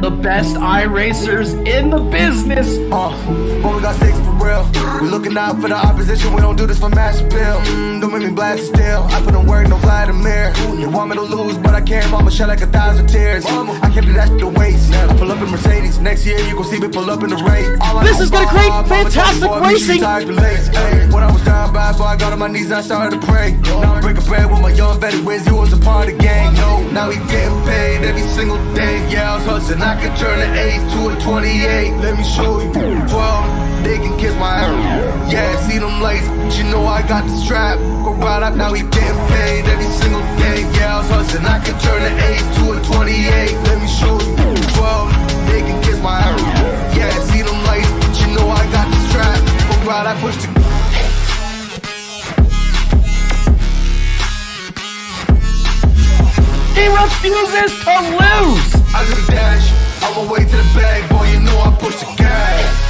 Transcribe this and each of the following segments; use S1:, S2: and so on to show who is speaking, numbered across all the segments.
S1: the best iRacers in the business.
S2: When we got stakes for real, we looking out for the opposition. We don't do this for mass appeal. Don't make me blast it still. I put in work, no Vladimir. You want me to lose, but I can't. I'ma shed like 1,000 tears. I can't do that shit to waste. I pull up in Mercedes. Next year you gon' see me pull up in the race.
S1: This is gonna create fantastic racing.
S2: When I was down bad, boy, I got on my knees and I started to pray. Now I'm breaking bread with my young vet wins. You was a part of the gang. No, now he getting paid every single day. Yeah, I was hustling. I could turn an 8 to a 28. Let me show you. 12, they can kiss my ass. Yeah, see them lights. You know I got the strap. Go right up, now he getting paid every single day. Yeah, I was hustling. I could turn an 8 to a 28. Let me show you. 12, they can kiss my ass. Yeah, see them lights. You know I got the strap. Go right, I push the.
S1: He refuses to lose!
S2: I just dash, on my way to the bag, boy, you know I push the gas.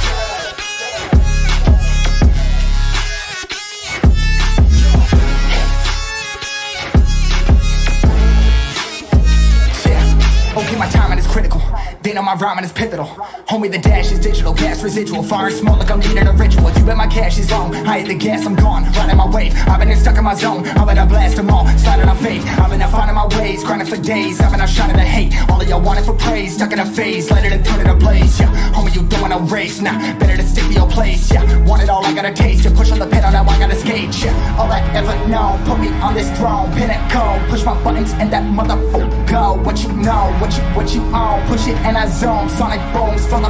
S3: Yeah, okay, my timing is critical. They know my rhyming is pivotal. Homie, the dash is digital, gas residual. Far and smoke like I'm leading a ritual. You bet my cash is long. I hit the gas, I'm gone. Riding my wave. I've been stuck in my zone. I've been blast them all. Sliding on fate. I've been finding my ways. Grinding for days. I've been shining the hate. All of y'all wanted for praise. Stuck in a phase. Let it and turn it ablaze. Yeah, homie, you don't wanna race. Nah, better to stick to your place. Yeah, want it all, I gotta taste. You push on the pedal, now I gotta skate. Yeah, all I ever know. Put me on this throne. Pin it cold. Push my buttons and that motherfucker go. What you know, what you own. Push it and I zone. Sonic booms from the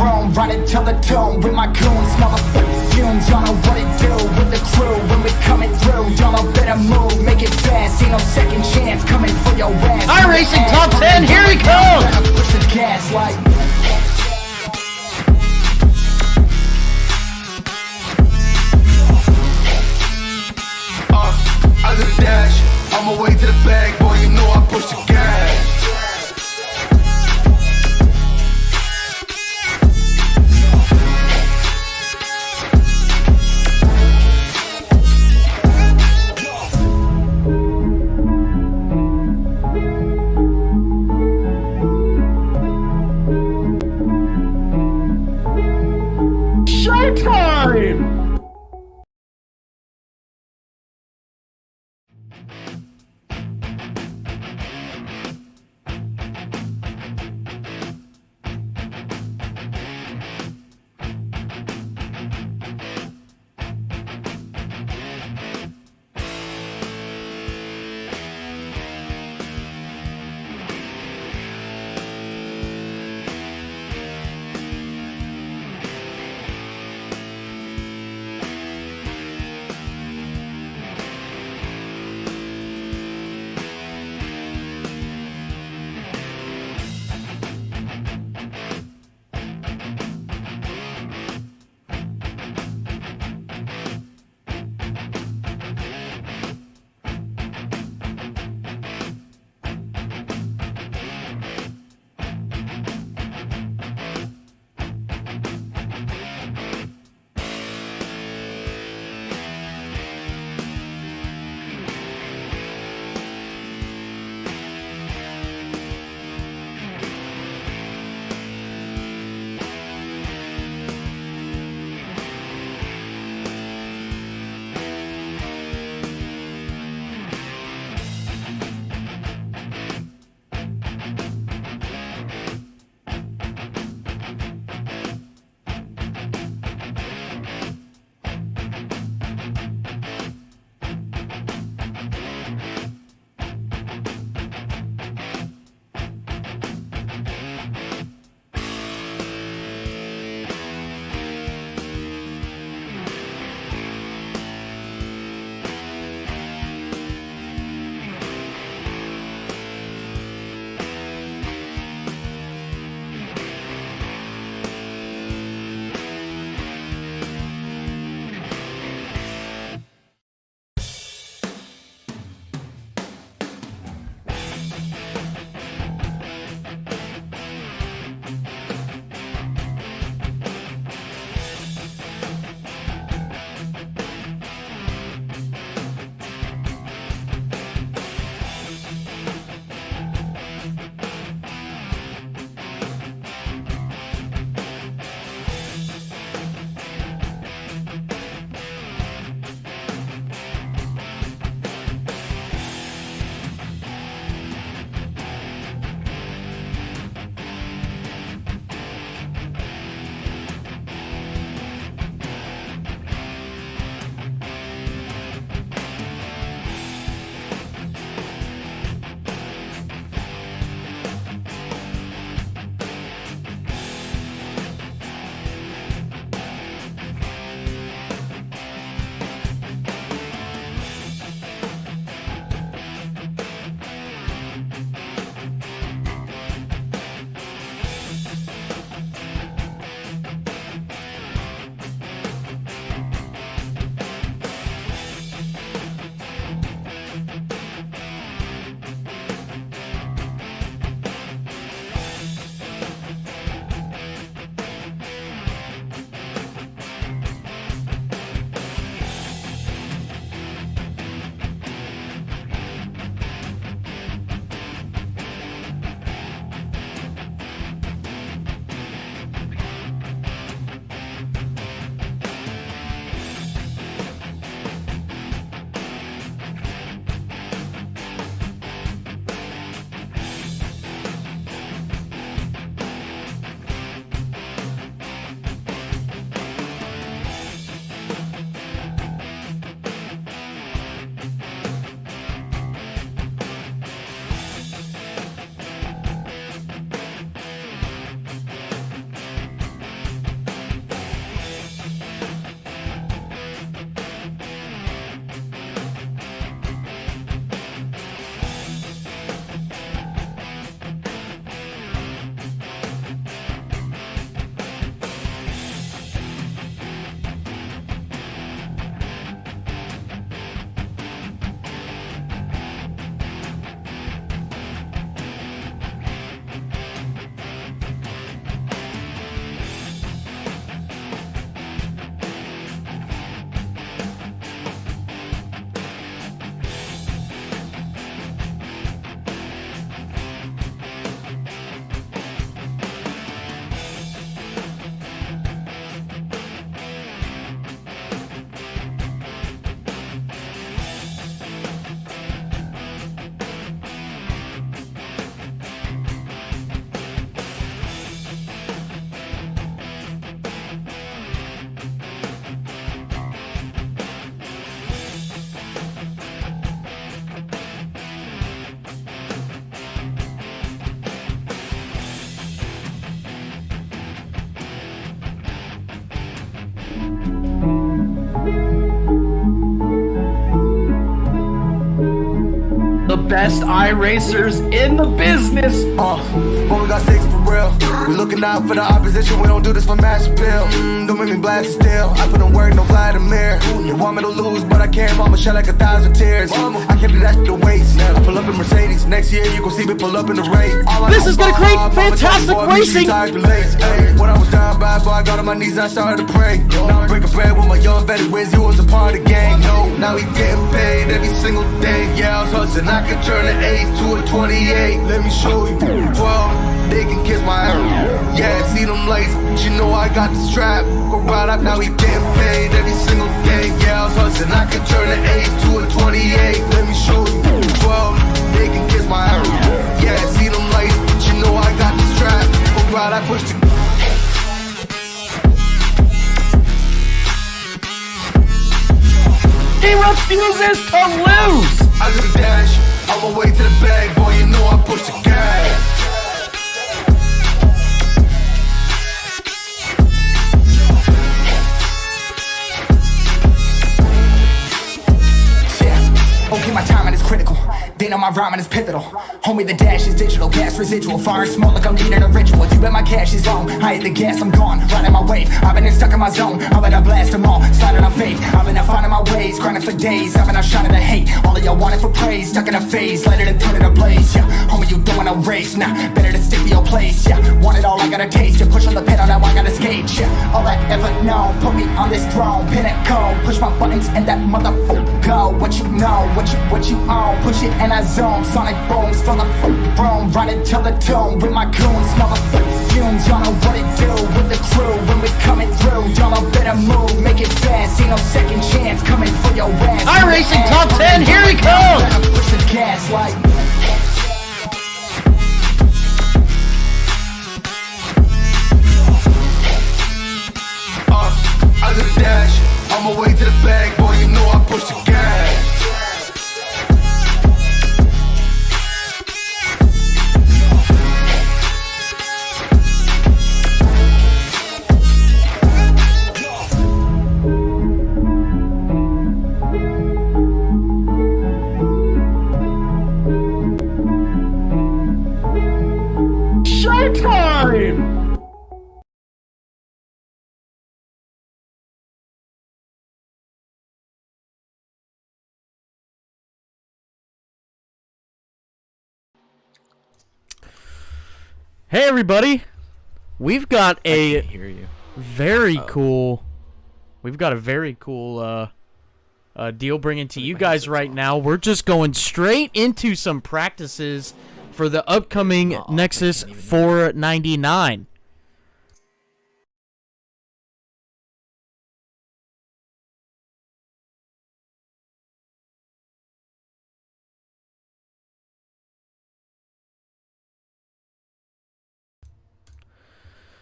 S3: room, running till the tomb with my goons, motherfucking fumes. Y'all know what it do with the crew when we coming through. Y'all know better move, make it fast. Ain't no second chance coming for your ass.
S1: iRacing Top 10, here he comes!
S3: Better push the gas like.
S2: I just dash, on my way to the bag, boy, you know I push the gas.
S1: Showtime! best iRacers in the business.
S2: When we got sticks for real, we looking out for the opposition. We don't do this for mass appeal. Don't make me blast it still. I put in work, no Vladimir. You want me to lose, but I can't. Mama shed like 1,000 tears. I can't do that shit to waste. I pull up in Mercedes. Next year you gon' see me pull up in the race.
S1: This is gonna create fantastic racing.
S2: When I was down bad, boy, I got on my knees and I started to pray. Now I'm breaking bread with my young vet wins. He was a part of the gang. No, now he getting paid every single day. Yeah, I was hustling. I could turn an 8 to a 28. Let me show you. 12, they can kiss my ass. Yeah, see them lights. You know I got the strap. Go right up, now he getting paid every single day. Yeah, I was hustling. I could turn an 8 to a 28. Let me show you. 12, they can kiss my ass. Yeah, see them lights. You know I got the strap. Go right, I push the.
S1: He refuses to lose!
S2: I do the dash, on my way to the bag, boy, you know I push the gas.
S3: Okay, my timing is critical. They know my rhyming is pivotal. Homie, the dash is digital. Gas residual. Fire and smoke like I'm leading a ritual. You bet my cash is long. I hit the gas, I'm gone. Riding my wave. I've been stuck in my zone. I've been blast them all. Sliding on fate. I've been finding my ways. Grinding for days. I've been shining the hate. All of y'all wanted for praise. Stuck in a phase. Let it and turn it ablaze. Yeah, homie, you don't wanna race. Nah, better to stick to your place. Yeah, want it all, I gotta taste. You push on the pedal, now I gotta skate. Yeah, all I ever know. Put me on this throne. Pinnacle. Push my buttons and that motherfucker go. What you know, what you own. Push it and I zone. Sonic booms full of room. Running till the tomb with my goons. Smell the fumes. Y'all know what it do with the crew when we coming through. Y'all better move, make it fast. Ain't no second chance coming for your ass.
S1: iRacing Top 10, here he comes!
S3: Better push the gas like.
S2: I do the dash, on my way to the bag, boy, you know I push the gas.
S1: Showtime! Hey everybody, we've got a very cool deal bringing to you guys right now. We're just going straight into some practices for the upcoming Nexus 499.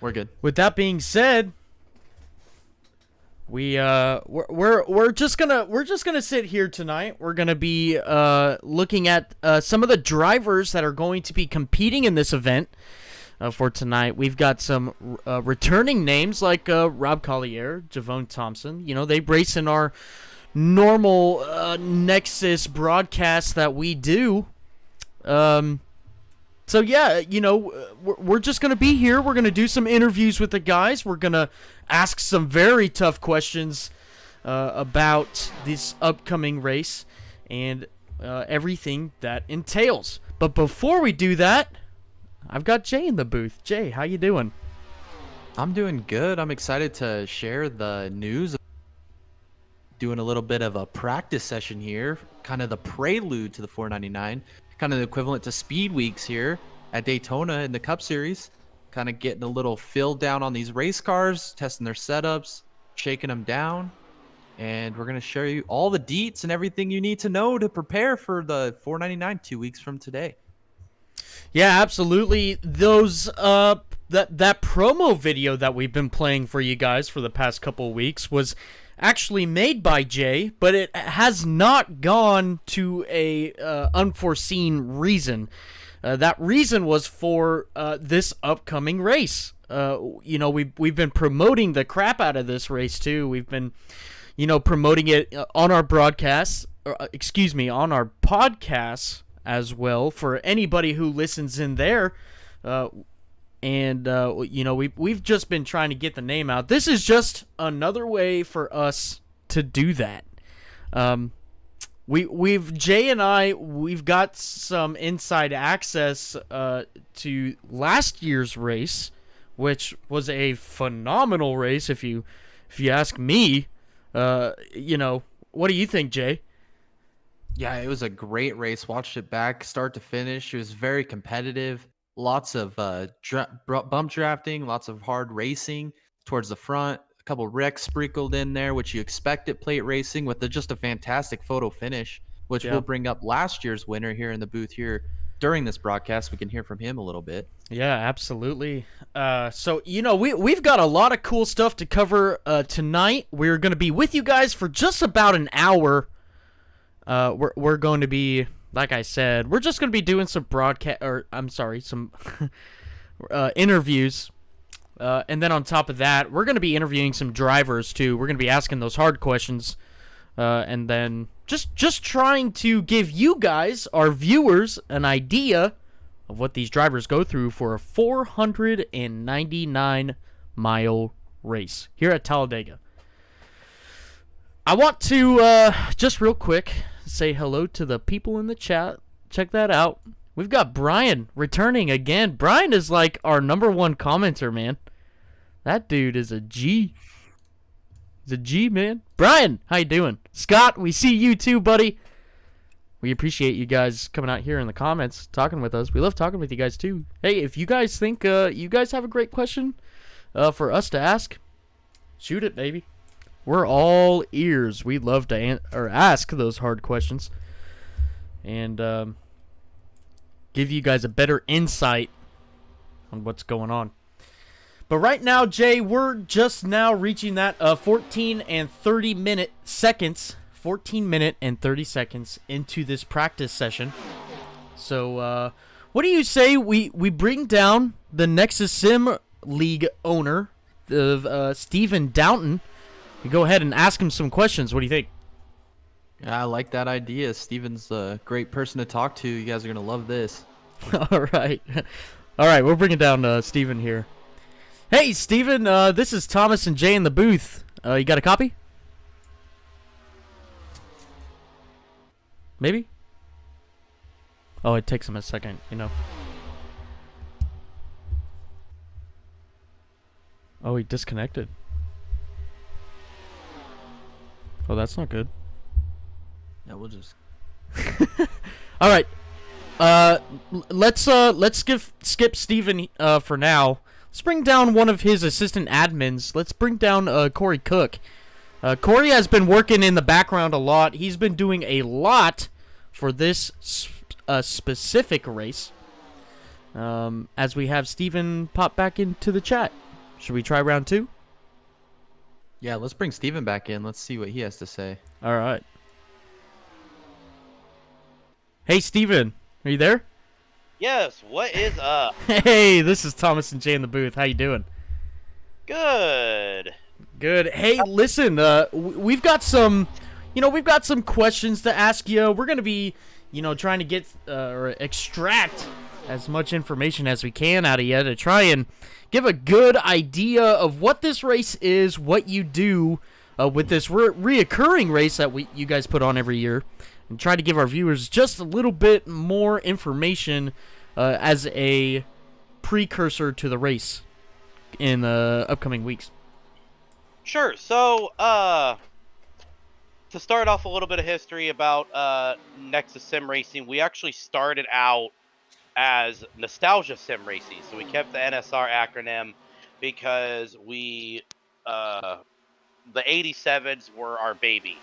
S4: We're good.
S1: With that being said, we're just gonna sit here tonight. We're gonna be looking at some of the drivers that are going to be competing in this event for tonight. We've got some returning names like Rob Collier, Javon Thompson. You know, they race in our normal Nexus broadcast that we do. So yeah, you know, we're just going to be here. We're going to do some interviews with the guys. We're going to ask some very tough questions about this upcoming race and everything that entails. But before we do that, I've got Jay in the booth. Jay, how you doing?
S4: I'm doing good. I'm excited to share the news. Doing a little bit of a practice session here, kind of the prelude to the 499. Kind of the equivalent to speed weeks here at Daytona in the Cup Series. Kind of getting a little feel down on these race cars, testing their setups, shaking them down. And we're going to show you all the deets and everything you need to know to prepare for the 499 2 weeks from today.
S1: Yeah, absolutely. Those that promo video that we've been playing for you guys for the past couple weeks was actually made by Jay, but it has not gone to a unforeseen reason. That reason was for this upcoming race. You know, we've been promoting the crap out of this race too. We've been, you know, promoting it on our broadcasts, on our podcasts as well for anybody who listens in there. And you know, we've just been trying to get the name out. This is just another way for us to do that. We've Jay and we've got some inside access to last year's race, which was a phenomenal race if you ask me. You know, what do you think, Jay?
S4: Yeah, it was a great race. Watched it back, start to finish. It was very competitive. Lots of bump drafting, lots of hard racing towards the front. A couple wrecks sprinkled in there, which you expect at plate racing, with just a fantastic photo finish, which we'll bring up last year's winner here in the booth here during this broadcast. We can hear from him a little bit.
S1: Yeah, absolutely. So, you know, we've got a lot of cool stuff to cover tonight. We're going to be with you guys for just about an hour. We're going to be, like I said, we're just going to be doing some some interviews. And then on top of that, we're going to be interviewing some drivers too. We're going to be asking those hard questions. And then just trying to give you guys, our viewers, an idea of what these drivers go through for a 499-mile race here at Talladega. I want to, just real quick, say hello to the people in the chat. Check that out. We've got Brian returning again. Brian is like our #1 commenter, man. That dude is a G. He's a G, man. Brian, how you doing? Scott, we see you too, buddy. We appreciate you guys coming out here in the comments, talking with us. We love talking with you guys too. Hey, if you guys think you guys have a great question for us to ask, shoot it, baby. We're all ears. We love to ask those hard questions and give you guys a better insight on what's going on. But right now, Jay, we're just now reaching that 14 and 30 seconds into this practice session. So, what do you say we bring down the Nexus Sim League owner, Stephen Downton? We go ahead and ask him some questions. What do you think?
S4: Yeah, I like that idea. Steven's a great person to talk to. You guys are going to love this.
S1: All right. We're bringing down Steven here. Hey, Steven, this is Thomas and Jay in the booth. You got a copy? Maybe? Oh, it takes him a second, you know. Oh, he disconnected. Oh, that's not good.
S4: Yeah, we'll just...
S1: All right. Let's skip Steven for now. Let's bring down one of his assistant admins. Let's bring down Corey Cook. Corey has been working in the background a lot. He's been doing a lot for this specific race. As we have Steven pop back into the chat. Should we try round 2?
S4: Yeah, let's bring Steven back in. Let's see what he has to say.
S1: All right. Hey, Steven. Are you there?
S5: Yes, what is up?
S1: Hey, this is Thomas and Jay in the booth. How you doing?
S5: Good.
S1: Good. Hey, listen, we've got some questions to ask you. We're going to be, trying to get or extract as much information as we can out of you to try and give a good idea of what this race is, what you do with this reoccurring race that you guys put on every year, and try to give our viewers just a little bit more information as a precursor to the race in the upcoming weeks.
S5: Sure. So, to start off a little bit of history about Nexus Sim Racing, we actually started out as Nostalgia Sim Racing. So we kept the NSR acronym because the 87s were our baby.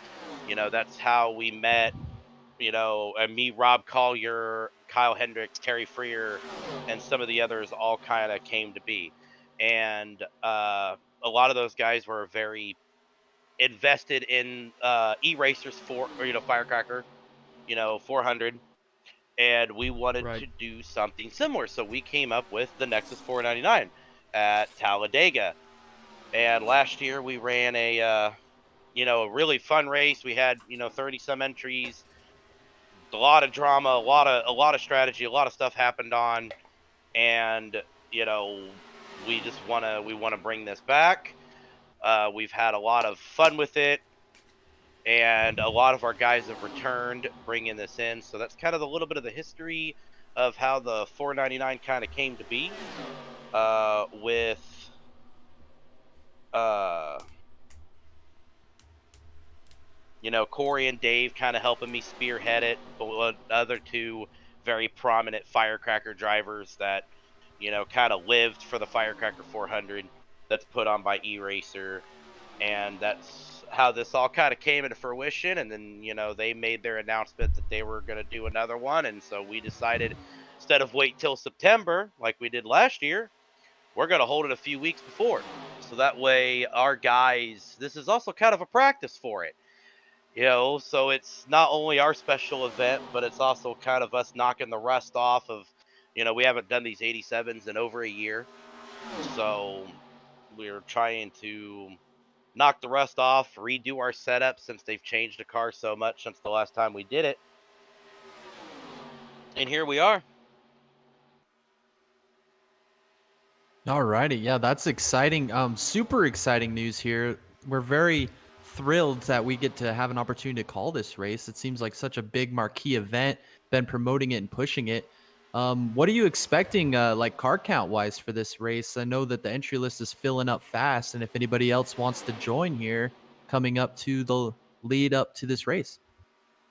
S5: That's how we met, and me, Rob Collier, Kyle Hendricks, Terry Freer, and some of the others all kind of came to be. And a lot of those guys were very invested in E-Racers Firecracker, 400. And we wanted to do something similar. So we came up with the Nexus 499 at Talladega. And last year we ran a really fun race. We had, 30 some entries. a lot of drama, a lot of strategy, a lot of stuff happened on, and you know, we want to bring this back. We've had a lot of fun with it, and a lot of our guys have returned, bringing this in. So that's kind of a little bit of the history of how the 499 kind of came to be. With uh, Corey and Dave kind of helping me spearhead it, but with other two very prominent firecracker drivers that kind of lived for the Firecracker 400 that's put on by E-Racer, and that's how this all kind of came into fruition. And then they made their announcement that they were going to do another one, and so we decided, instead of wait till September like we did last year, we're going to hold it a few weeks before, so that way our guys, this is also kind of a practice for it. So it's not only our special event, but it's also kind of us knocking the rust off of, we haven't done these 87s in over a year. So we're trying to knock the rust off, redo our setup since they've changed the car so much since the last time we did it. And here we are.
S4: Alrighty, yeah, that's exciting. Super exciting news here. We're very thrilled that we get to have an opportunity to call this race. It seems like such a big marquee event. Been promoting it and pushing it. What are you expecting, like car count wise, for this race? I know that the entry list is filling up fast, and if anybody else wants to join here, coming up to the lead up to this race.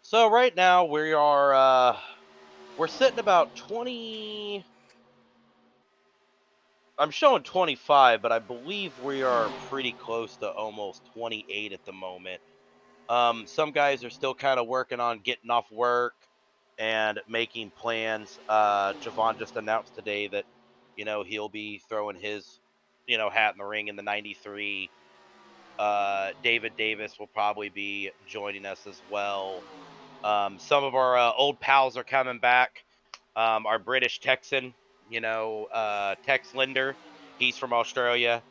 S5: So right now we're sitting about 20. I'm showing 25, but I believe we are pretty close to almost 28 at the moment. Some guys are still kind of working on getting off work and making plans. Javon just announced today that, he'll be throwing his, hat in the ring in the 93. David Davis will probably be joining us as well. Some of our old pals are coming back. Our British Texan, Tex Linder, he's from Australia.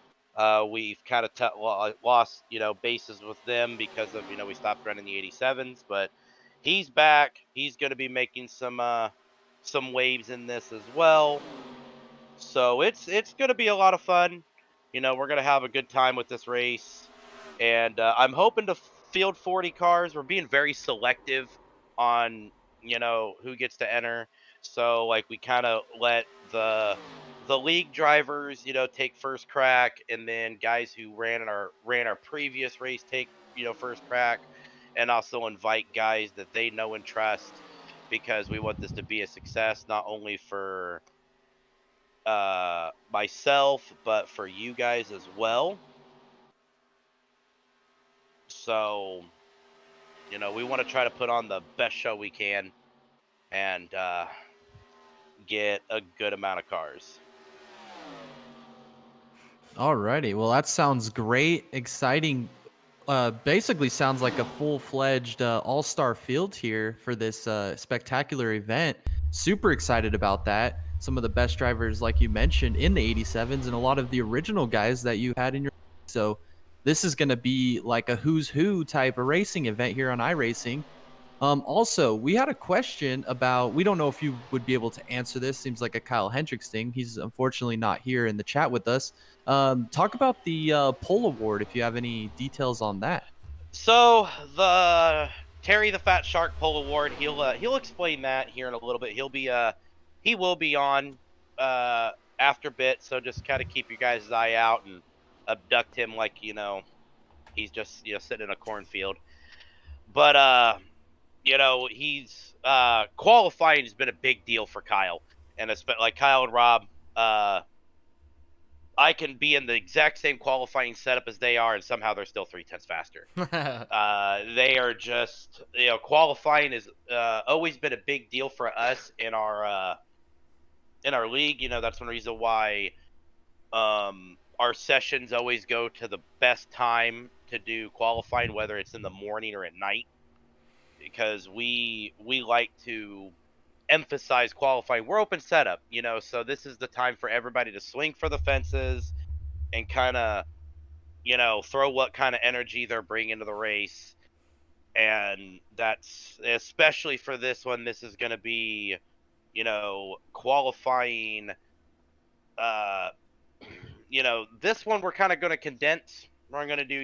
S5: We've kind of lost, bases with them because of, we stopped running the 87s, but he's back. He's going to be making some waves in this as well. So it's going to be a lot of fun. We're going to have a good time with this race, and I'm hoping to field 40 cars. We're being very selective on who gets to enter. So like we kind of let the league drivers take first crack, and then guys who ran our previous race take first crack, and also invite guys that they know and trust, because we want this to be a success not only for myself but for you guys as well. So we want to try to put on the best show we can and get a good amount of cars.
S4: Alrighty, well that sounds great, exciting. Basically sounds like a full-fledged all-star field here for this spectacular event. Super excited about that. Some of the best drivers, like you mentioned, in the 87s, and a lot of the original guys that you had in your. So this is going to be like a who's who type of racing event here on iRacing. Also, we had a question about, we don't know if you would be able to answer this. Seems like a Kyle Hendricks thing. He's unfortunately not here in the chat with us. Talk about the poll award if you have any details on that.
S5: So the Terry the Fat Shark Pole Award, he'll explain that here in a little bit. He will be on after bit, so just kind of keep your guys' eye out and abduct him like he's just sitting in a cornfield. But he's qualifying has been a big deal for Kyle, and it's like Kyle and Rob. I can be in the exact same qualifying setup as they are, and somehow they're still 3/10 faster. They are just, qualifying is always been a big deal for us in our league. That's one reason why our sessions always go to the best time to do qualifying, whether it's in the morning or at night, because we like to emphasize qualifying. We're open setup, so this is the time for everybody to swing for the fences and kind of, throw what kind of energy they're bringing to the race. And that's especially for this one. This is going to be, qualifying. Uh, this one we're kind of going to condense. We're going to do,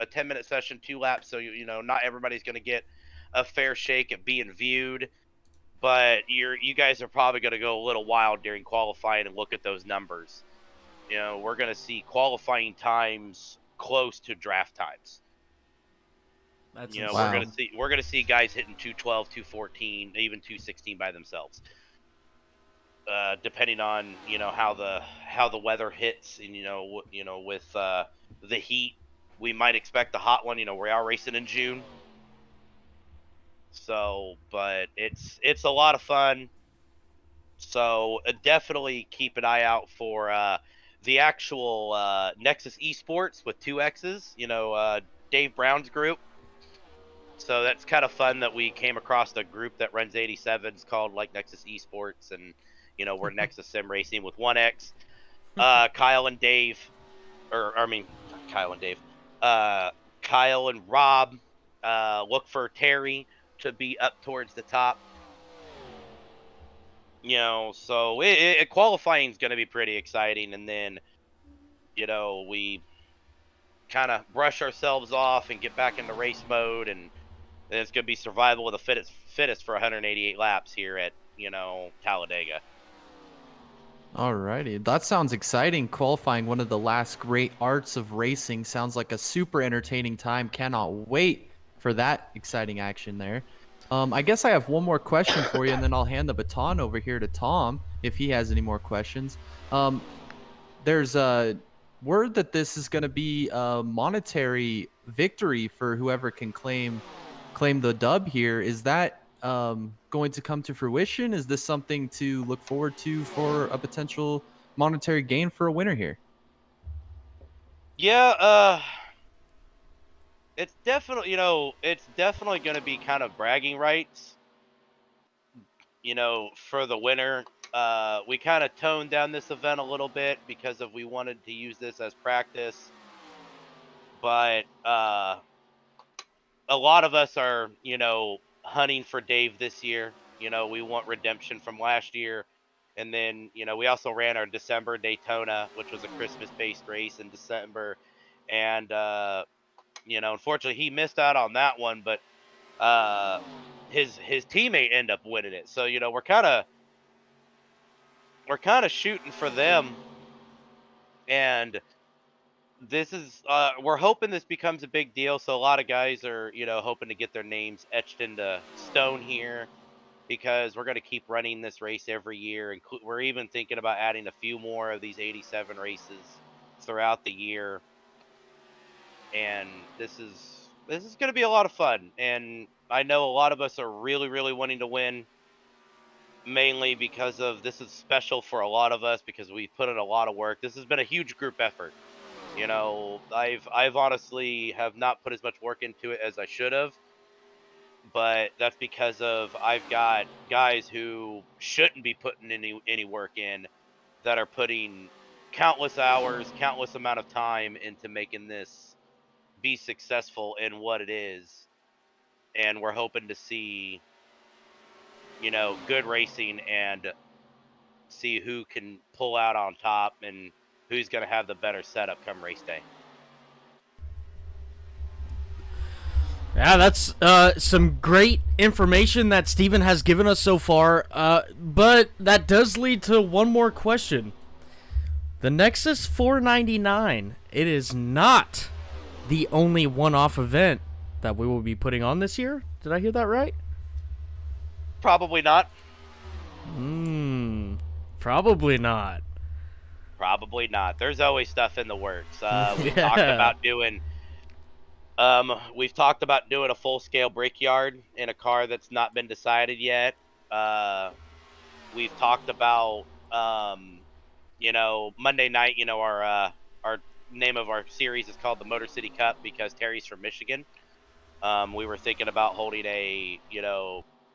S5: a 10-minute session, 2 laps. So, not everybody's going to get a fair shake at being viewed, but you guys are probably going to go a little wild during qualifying and look at those numbers. We're going to see qualifying times close to draft times.
S1: That's
S4: Wow.
S5: We're gonna see guys hitting 212, 214, even 216 by themselves. Depending on how the weather hits, and with the heat, we might expect a hot one. We are racing in June, so but it's a lot of fun. So definitely keep an eye out for the actual Nexus Esports with 2X's. Dave Brown's group. So that's kind of fun that we came across a group that runs 87s called like Nexus Esports, and we're Nexus Sim Racing with 1X. Kyle and Dave, or I mean, not Kyle and Dave. Kyle and Rob look for Terry to be up towards the top. So qualifying is going to be pretty exciting, and then we kind of brush ourselves off and get back into race mode, and then it's going to be survival of the fittest for 188 laps here at Talladega.
S4: Alrighty, that sounds exciting. Qualifying, one of the last great arts of racing, sounds like a super entertaining time. Cannot wait for that exciting action there. I guess I have one more question for you, and then I'll hand the baton over here to Tom if he has any more questions. There's a word that this is going to be a monetary victory for whoever can claim the dub here. Is that going to come to fruition? Is this something to look forward to for a potential monetary gain for a winner here?
S5: Yeah, it's definitely going to be kind of bragging rights, for the winner. We kind of toned down this event a little bit because we wanted to use this as practice, but a lot of us are, hunting for Dave this year. We want redemption from last year. And then, we also ran our December Daytona, which was a Christmas-based race in December. And, unfortunately, he missed out on that one, but his teammate ended up winning it. So, we're kind of shooting for them. And this is we're hoping this becomes a big deal, so a lot of guys are hoping to get their names etched into stone here, because we're going to keep running this race every year, and we're even thinking about adding a few more of these 87 races throughout the year. And this is going to be a lot of fun, and I know a lot of us are really wanting to win, mainly because of this is special for a lot of us because we put in a lot of work. This has been a huge group effort. I've honestly have not put as much work into it as I should have, but that's because of I've got guys who shouldn't be putting any work in that are putting countless hours, countless amount of time into making this be successful in what it is. And we're hoping to see, good racing and see who can pull out on top and who's going to have the better setup come race day.
S1: Yeah, that's some great information that Steven has given us so far. But that does lead to one more question. The Nexus 499, it is not the only one-off event that we will be putting on this year. Did I hear that right?
S5: Probably not.
S1: Probably not.
S5: Probably not. There's always stuff in the works. We've
S1: Yeah.
S5: talked about doing. We've talked about doing a full-scale brickyard in a car that's not been decided yet. We've talked about, Monday night. Our name of our series is called the Motor City Cup because Terry's from Michigan. We were thinking about holding a,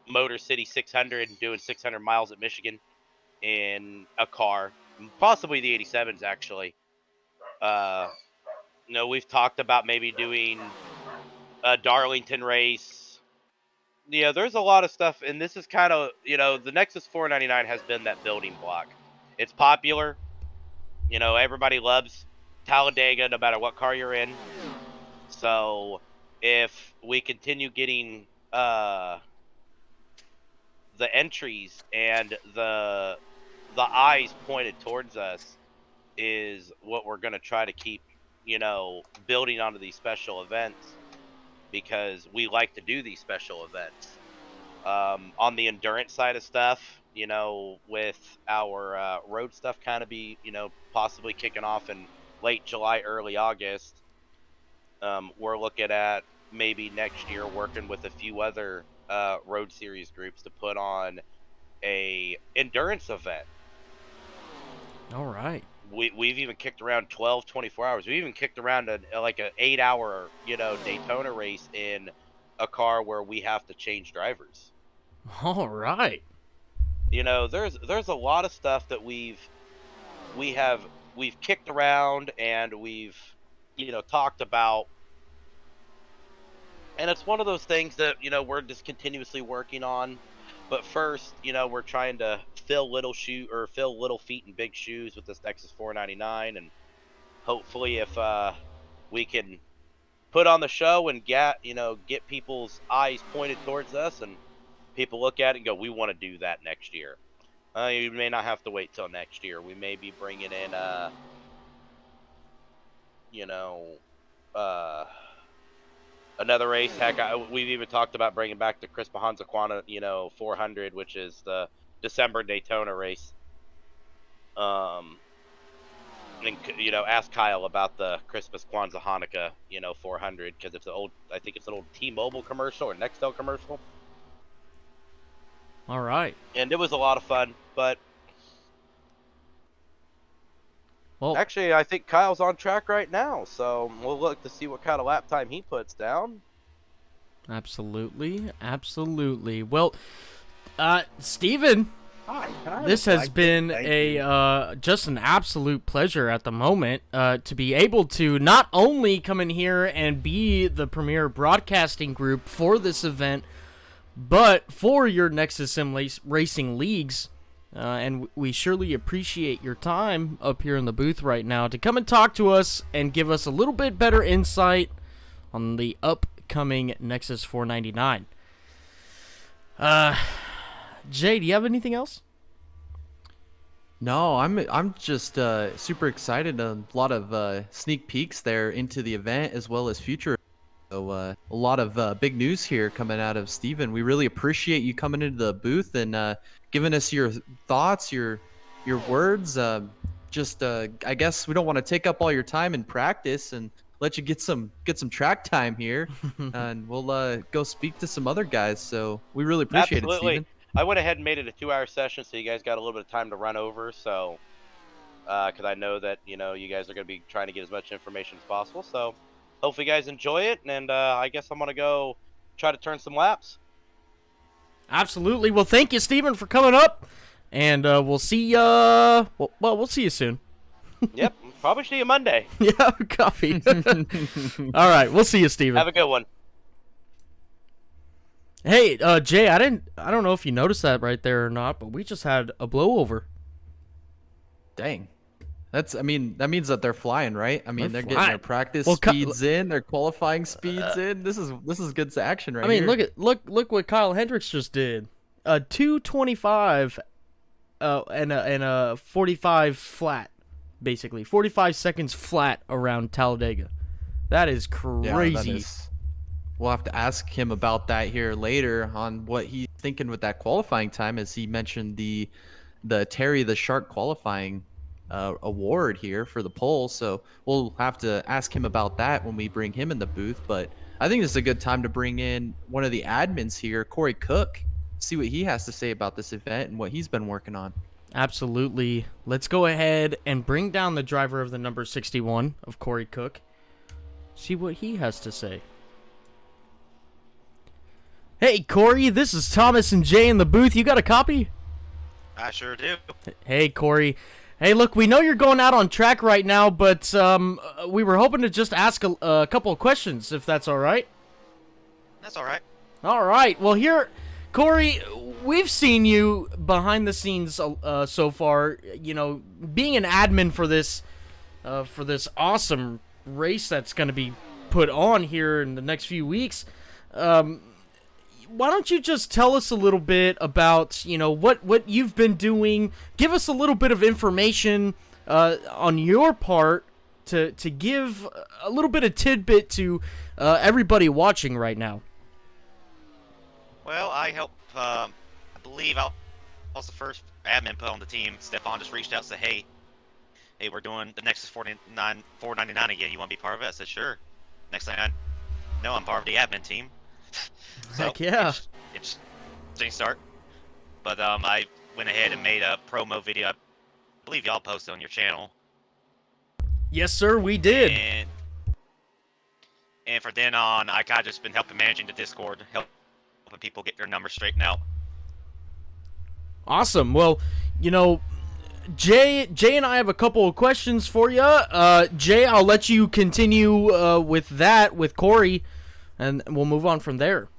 S5: Motor City 600 and doing 600 miles at Michigan in a car, possibly the 87s actually. We've talked about maybe doing a Darlington race. Yeah, there's a lot of stuff, and this is kind of, the Nexus 499 has been that building block. It's popular. Everybody loves Talladega no matter what car you're in. So if we continue getting the entries and the eyes pointed towards us is what we're going to try to keep, building onto these special events, because we like to do these special events. On the endurance side of stuff, with our road stuff kind of be, possibly kicking off in late July, early August, we're looking at maybe next year working with a few other road series groups to put on a endurance event.
S1: All right.
S5: We've even kicked around 12, 24 hours. We even kicked around an 8-hour, Daytona race in a car where we have to change drivers.
S1: All right.
S5: There's a lot of stuff that we've kicked around and we've talked about, and it's one of those things that we're just continuously working on. But first, we're trying to fill little feet in big shoes with this Nexus 499, and hopefully, if we can put on the show and get people's eyes pointed towards us, and people look at it and go, "We want to do that next year." You may not have to wait till next year. We may be bringing in, another race. Heck, we've even talked about bringing back the Chris Pahanza 400, which is the December Daytona race. And ask Kyle about the Christmas Kwanzaa Hanukkah 400, because I think it's an old T-Mobile commercial or Nextel commercial.
S1: All right.
S5: And it was a lot of fun, but
S1: Well,
S5: actually, I think Kyle's on track right now, so we'll look to see what kind of lap time he puts down.
S1: absolutely. Well, Steven,
S6: Hi, can I have
S1: this
S6: a
S1: has
S6: flag,
S1: been
S6: please? Thank you.
S1: just an absolute pleasure at the moment to be able to not only come in here and be the premier broadcasting group for this event, but for your Nexus Sim Racing Leagues. And we surely appreciate your time up here in the booth right now to come and talk to us and give us a little bit better insight on the upcoming Nexus 499. Jay, do you have anything else?
S4: No, I'm just super excited. A lot of sneak peeks there into the event as well as future. So a lot of big news here coming out of Steven. We really appreciate you coming into the booth and giving us your thoughts, your words. I guess we don't want to take up all your time in practice and let you get some track time here, and we'll go speak to some other guys. So we really appreciate it, Steven.
S5: I went ahead and made it a 2-hour session, so you guys got a little bit of time to run over. So, because I know that you guys are going to be trying to get as much information as possible. So, hopefully, you guys enjoy it, and I guess I'm going to go try to turn some laps.
S1: Absolutely. Well, thank you, Steven, for coming up, and we'll see you. We'll see you soon.
S5: Yep, probably see you Monday.
S1: Yeah, copy. All right, we'll see you, Steven.
S5: Have a good one.
S1: Hey, Jay, I don't know if you noticed that right there or not, but we just had a blowover.
S4: Dang. That means that they're flying, right? I mean, they're getting their practice speeds in, their qualifying speeds in. This is good action right here.
S1: I mean, look what Kyle Hendricks just did. A 2:25 and a 45 flat, basically 45 seconds flat around Talladega. That is crazy.
S4: Yeah, that is. We'll have to ask him about that here later on what he's thinking with that qualifying time, as he mentioned the Terry the Shark qualifying award here for the poll. So we'll have to ask him about that when we bring him in the booth. But I think this is a good time to bring in one of the admins here, Corey Cook, see what he has to say about this event and what he's been working on.
S1: Absolutely. Let's go ahead and bring down the driver of the number 61 of Corey Cook. See what he has to say. Hey, Corey, this is Thomas and Jay in the booth. You got a copy?
S7: I sure do.
S1: Hey, Corey. Hey, look, we know you're going out on track right now, but we were hoping to just ask a couple of questions, if that's all right.
S7: That's all right.
S1: All right. Well, here, Corey, we've seen you behind the scenes so far. You know, being an admin for this awesome race that's going to be put on here in the next few weeks. Why don't you just tell us a little bit about, you know, what you've been doing? Give us a little bit of information on your part to give a little bit of tidbit to everybody watching right now.
S7: Well, I help. I believe I was the first admin put on the team. Stefan just reached out and said, "Hey, we're doing the Nexus 499 again. You want to be part of it?" I said, "Sure." Next thing I know, I'm part of the admin team. So
S1: Heck yeah.
S7: It's interesting start. But I went ahead and made a promo video. I believe y'all posted on your channel.
S1: Yes, sir, we did.
S7: And from then on, I kind of just been helping managing the Discord, helping people get their numbers straightened out.
S1: Awesome. Well, you know, Jay and I have a couple of questions for you. Jay, I'll let you continue with that with Corey, and we'll move on from there.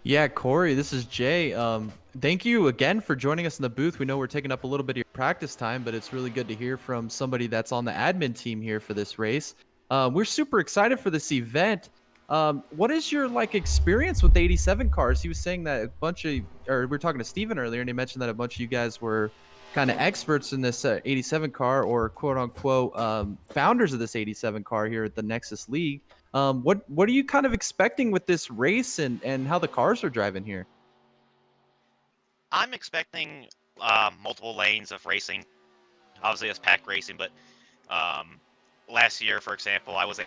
S4: Yeah, Corey, this is Jay. Thank you again for joining us in the booth. We know we're taking up a little bit of your practice time, but it's really good to hear from somebody that's on the admin team here for this race. We're super excited for this event. What is your experience with the 87 cars? He was saying that we were talking to Steven earlier, and he mentioned that a bunch of you guys were kind of experts in this 87 car, or quote unquote founders of this 87 car here at the Nexus League. What are you kind of expecting with this race and how the cars are driving here?
S7: I'm expecting multiple lanes of racing. Obviously, it's pack racing, but last year, for example, I was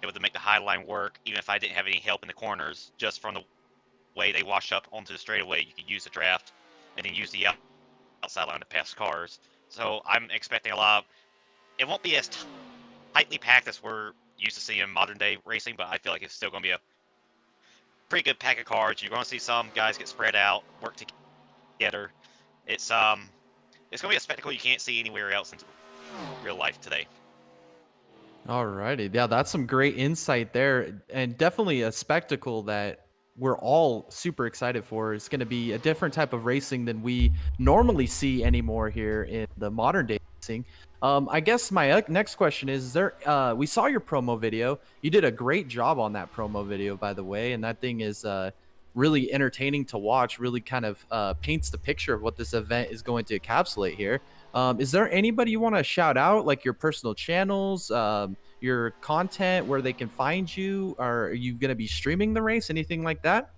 S7: able to make the high line work, even if I didn't have any help in the corners, just from the way they wash up onto the straightaway. You could use the draft and then use the outside line to pass cars. So I'm expecting a lot. It won't be as tightly packed as we're used to seeing in modern day racing, but I feel like it's still going to be a pretty good pack of cards. You're going to see some guys get spread out, work together. It's going to be a spectacle you can't see anywhere else in real life today.
S4: Alrighty, yeah, that's some great insight there, and definitely a spectacle that we're all super excited for. It's going to be a different type of racing than we normally see anymore here in the modern day racing. I guess my next question is there. We saw your promo video. You did a great job on that promo video, by the way, and that thing is really entertaining to watch. Really kind of paints the picture of what this event is going to encapsulate here. Is there anybody you want to shout out, like your personal channels, your content, where they can find you? Are you going to be streaming the race, anything like that?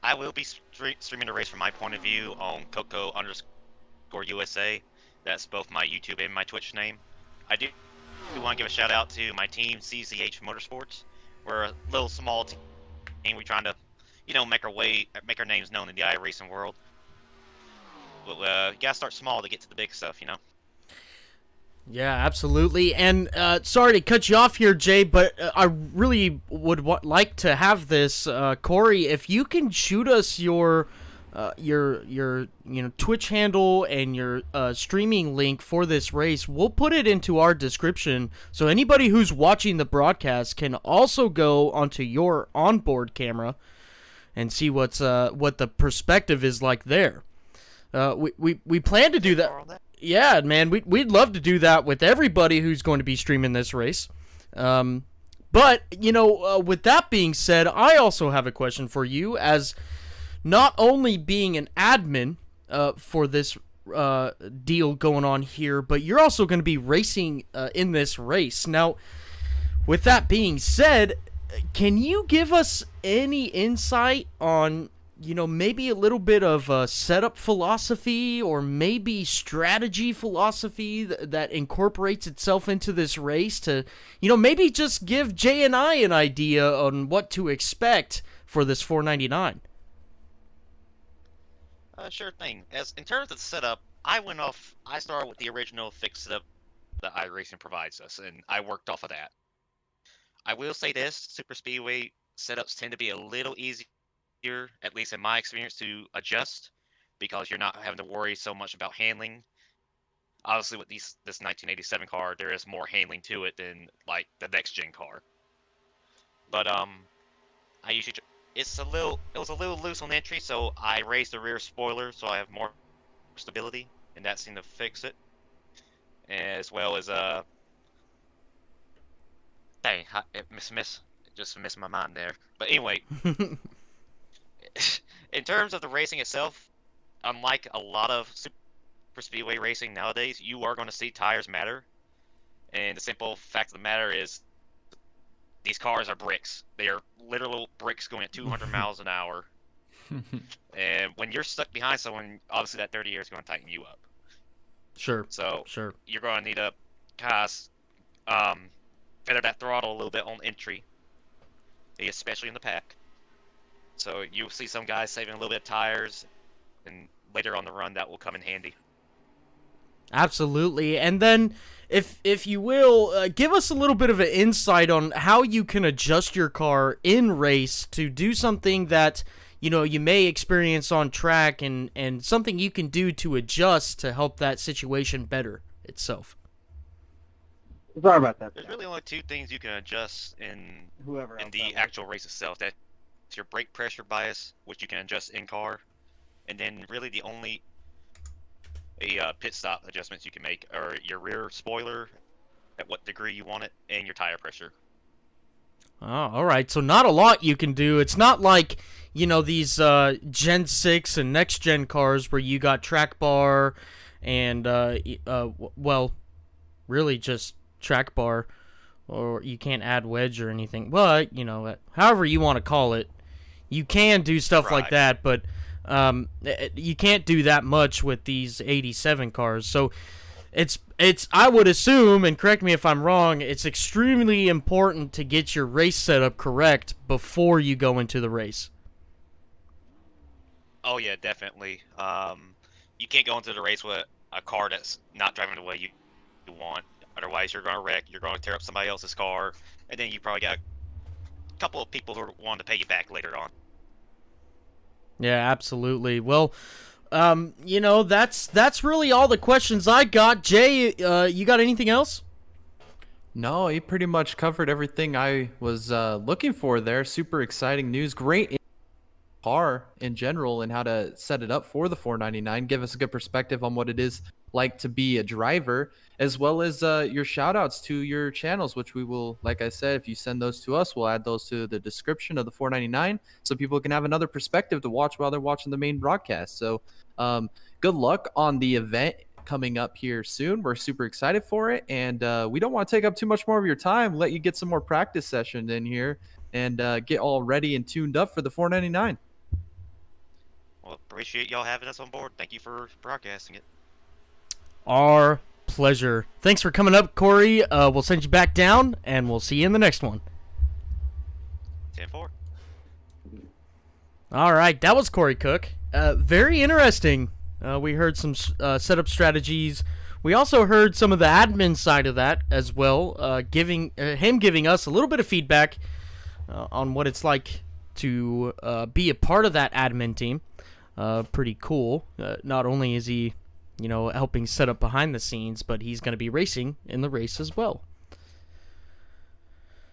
S7: I will be streaming the race from my point of view on Coco_USA. That's both my YouTube and my Twitch name. I do want to give a shout out to my team, CZH Motorsports. We're a little small team. We're trying to, make our names known in the iRacing world. But you gotta start small to get to the big stuff,
S1: Yeah, absolutely. And sorry to cut you off here, Jay, but I really would like to have this, Corey. If you can shoot us your Twitch handle and your streaming link for this race, we'll put it into our description, so anybody who's watching the broadcast can also go onto your onboard camera and see what the perspective is like there. We plan to do that. Yeah, man, we'd love to do that with everybody who's going to be streaming this race. But, with that being said, I also have a question for you, as not only being an admin for this deal going on here, but you're also going to be racing in this race. Now, with that being said, can you give us any insight on maybe a little bit of setup philosophy, or maybe strategy philosophy that incorporates itself into this race to, maybe just give Jay and I an idea on what to expect for this 499?
S7: Sure thing. In terms of the setup, I started with the original fixed setup that iRacing provides us, and I worked off of that. I will say this, Super Speedway setups tend to be a little easier, at least in my experience, to adjust, because you're not having to worry so much about handling. Obviously, with this 1987 car, there is more handling to it than like the next gen car. But I usually it was a little loose on entry, so I raised the rear spoiler so I have more stability, and that seemed to fix it. As well as dang, it just missed my mind there. But anyway, in terms of the racing itself, unlike a lot of super speedway racing nowadays, you are going to see tires matter. And the simple fact of the matter is, these cars are bricks. They are literal bricks going at 200 miles an hour. And when you're stuck behind someone, obviously that 30 years is going to tighten you up.
S1: Sure.
S7: So
S1: Sure.
S7: you're going to need to kind of feather that throttle a little bit on entry, especially in the pack. So you'll see some guys saving a little bit of tires, and later on the run that will come in handy.
S1: Absolutely. And then, if you will, give us a little bit of an insight on how you can adjust your car in race to do something that, you know, you may experience on track, and something you can do to adjust to help that situation better itself.
S6: Sorry about that.
S7: There's really only two things you can adjust in
S6: Whoever
S7: in
S6: else
S7: the
S6: that was.
S7: actual race itself. That's your brake pressure bias, which you can adjust in car, and then really the only pit stop adjustments you can make are your rear spoiler, at what degree you want it, and your tire pressure.
S1: Oh, all right. So not a lot you can do. It's not like, you know, these Gen 6 and next gen cars where you got track bar and well, really just track bar, or you can't add wedge or anything. But, you know, however you want to call it, you can do stuff like
S7: Right.
S1: that, but you can't do that much with these 87 cars. So it's I would assume, and correct me if I'm wrong, it's extremely important to get your race setup correct before you go into the race.
S7: Oh yeah, definitely. You can't go into the race with a car that's not driving the way you want. Otherwise, you're going to wreck. You're going to tear up somebody else's car, and then you probably got a couple of people who are wanting to pay you back later on.
S1: Yeah, absolutely. Well, you know, that's really all the questions I got. Jay, you got anything else?
S4: No, he pretty much covered everything I was looking for there. Super exciting news. Great car in general and how to set it up for the 499. Give us a good perspective on what it is like to be a driver, as well as your shout outs to your channels, which we will, like I said, if you send those to us, we'll add those to the description of the 499 so people can have another perspective to watch while they're watching the main broadcast. So good luck on the event coming up here soon. We're super excited for it, and we don't want to take up too much more of your time. Let you get some more practice sessions in here and get all ready and tuned up for the 499.
S7: Well, appreciate y'all having us on board. Thank you for broadcasting it.
S1: Our pleasure. Thanks for coming up, Corey. We'll send you back down, and we'll see you in the next one.
S7: 10-4.
S1: All right, that was Corey Cook. Very interesting. We heard some setup strategies. We also heard some of the admin side of that as well, giving us a little bit of feedback on what it's like to be a part of that admin team. Pretty cool. Not only is he, you know, helping set up behind the scenes, but he's going to be racing in the race as well.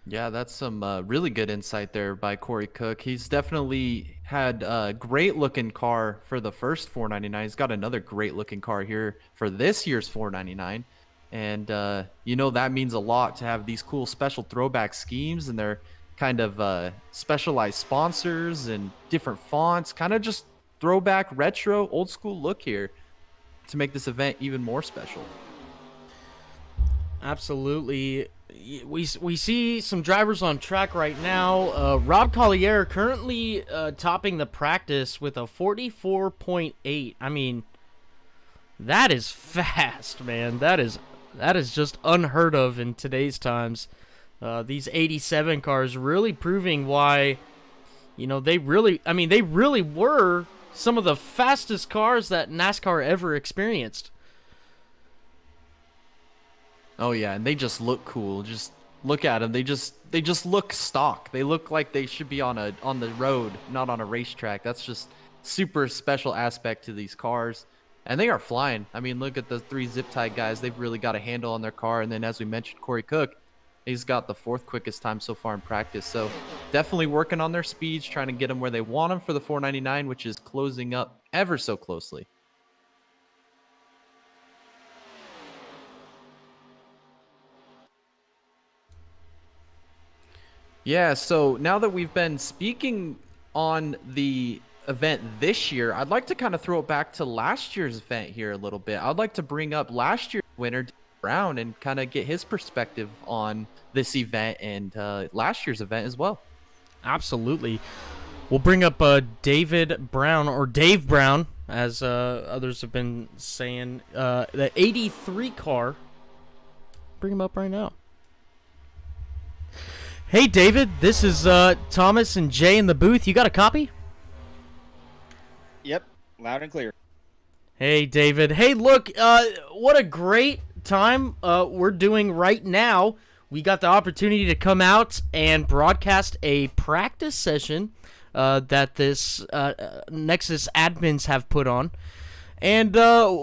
S4: Yeah, that's some really good insight there by Corey Cook. He's definitely had a great looking car for the first 499. He's got another great looking car here for this year's 499. And, you know, that means a lot to have these cool special throwback schemes and their kind of specialized sponsors and different fonts, kind of just throwback, retro, old school look here to make this event even more special.
S1: Absolutely. We see some drivers on track right now. Rob Collier currently topping the practice with a 44.8. I mean, that is fast, man. That is just unheard of in today's times. These 87 cars really proving why, you know, they really were some of the fastest cars that NASCAR ever experienced.
S4: Oh yeah, and they just look cool. Just look at them. They just look stock. They look like they should be on the road, not on a racetrack. That's just super special aspect to these cars. And they are flying. I mean, look at the three zip tie guys. They've really got a handle on their car. And then, as we mentioned, Corey Cook, He's got the 4th quickest time so far in practice. So definitely working on their speeds, trying to get them where they want them for the 499, which is closing up ever so closely. Yeah, so now that we've been speaking on the event this year, I'd like to kind of throw it back to last year's event here a little bit. I'd like to bring up last year's winner, Dave Brown, and kind of get his perspective on this event and last year's event as well.
S1: Absolutely. We'll bring up David Brown, or Dave Brown, as others have been saying. The 83 car. Bring him up right now. Hey, David. This is Thomas and Jay in the booth. You got a copy?
S8: Yep, loud and clear.
S1: Hey, David. Hey, look, what a great time we're doing right now. We got the opportunity to come out and broadcast a practice session that this Nexus admins have put on. And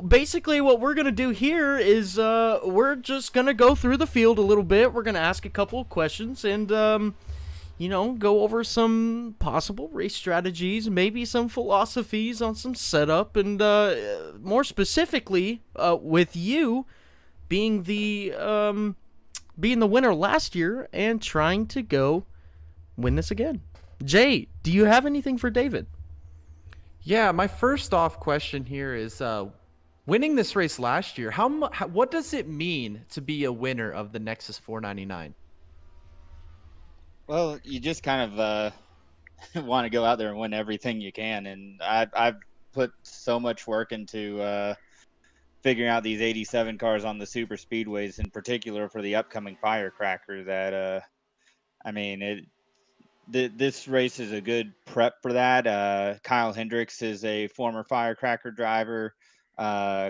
S1: basically what we're going to do here is we're just going to go through the field a little bit. We're going to ask a couple of questions and, go over some possible race strategies, maybe some philosophies on some setup, and more specifically, with you being the winner last year and trying to go win this again. Jay, do you have anything for David?
S4: Yeah, my first off question here is winning this race last year. What does it mean to be a winner of the Nexus 499?
S8: Well, you just kind of want to go out there and win everything you can, and I've put so much work into figuring out these 87 cars on the super speedways, in particular for the upcoming Firecracker. That this race is a good prep for that. Kyle Hendricks is a former Firecracker driver.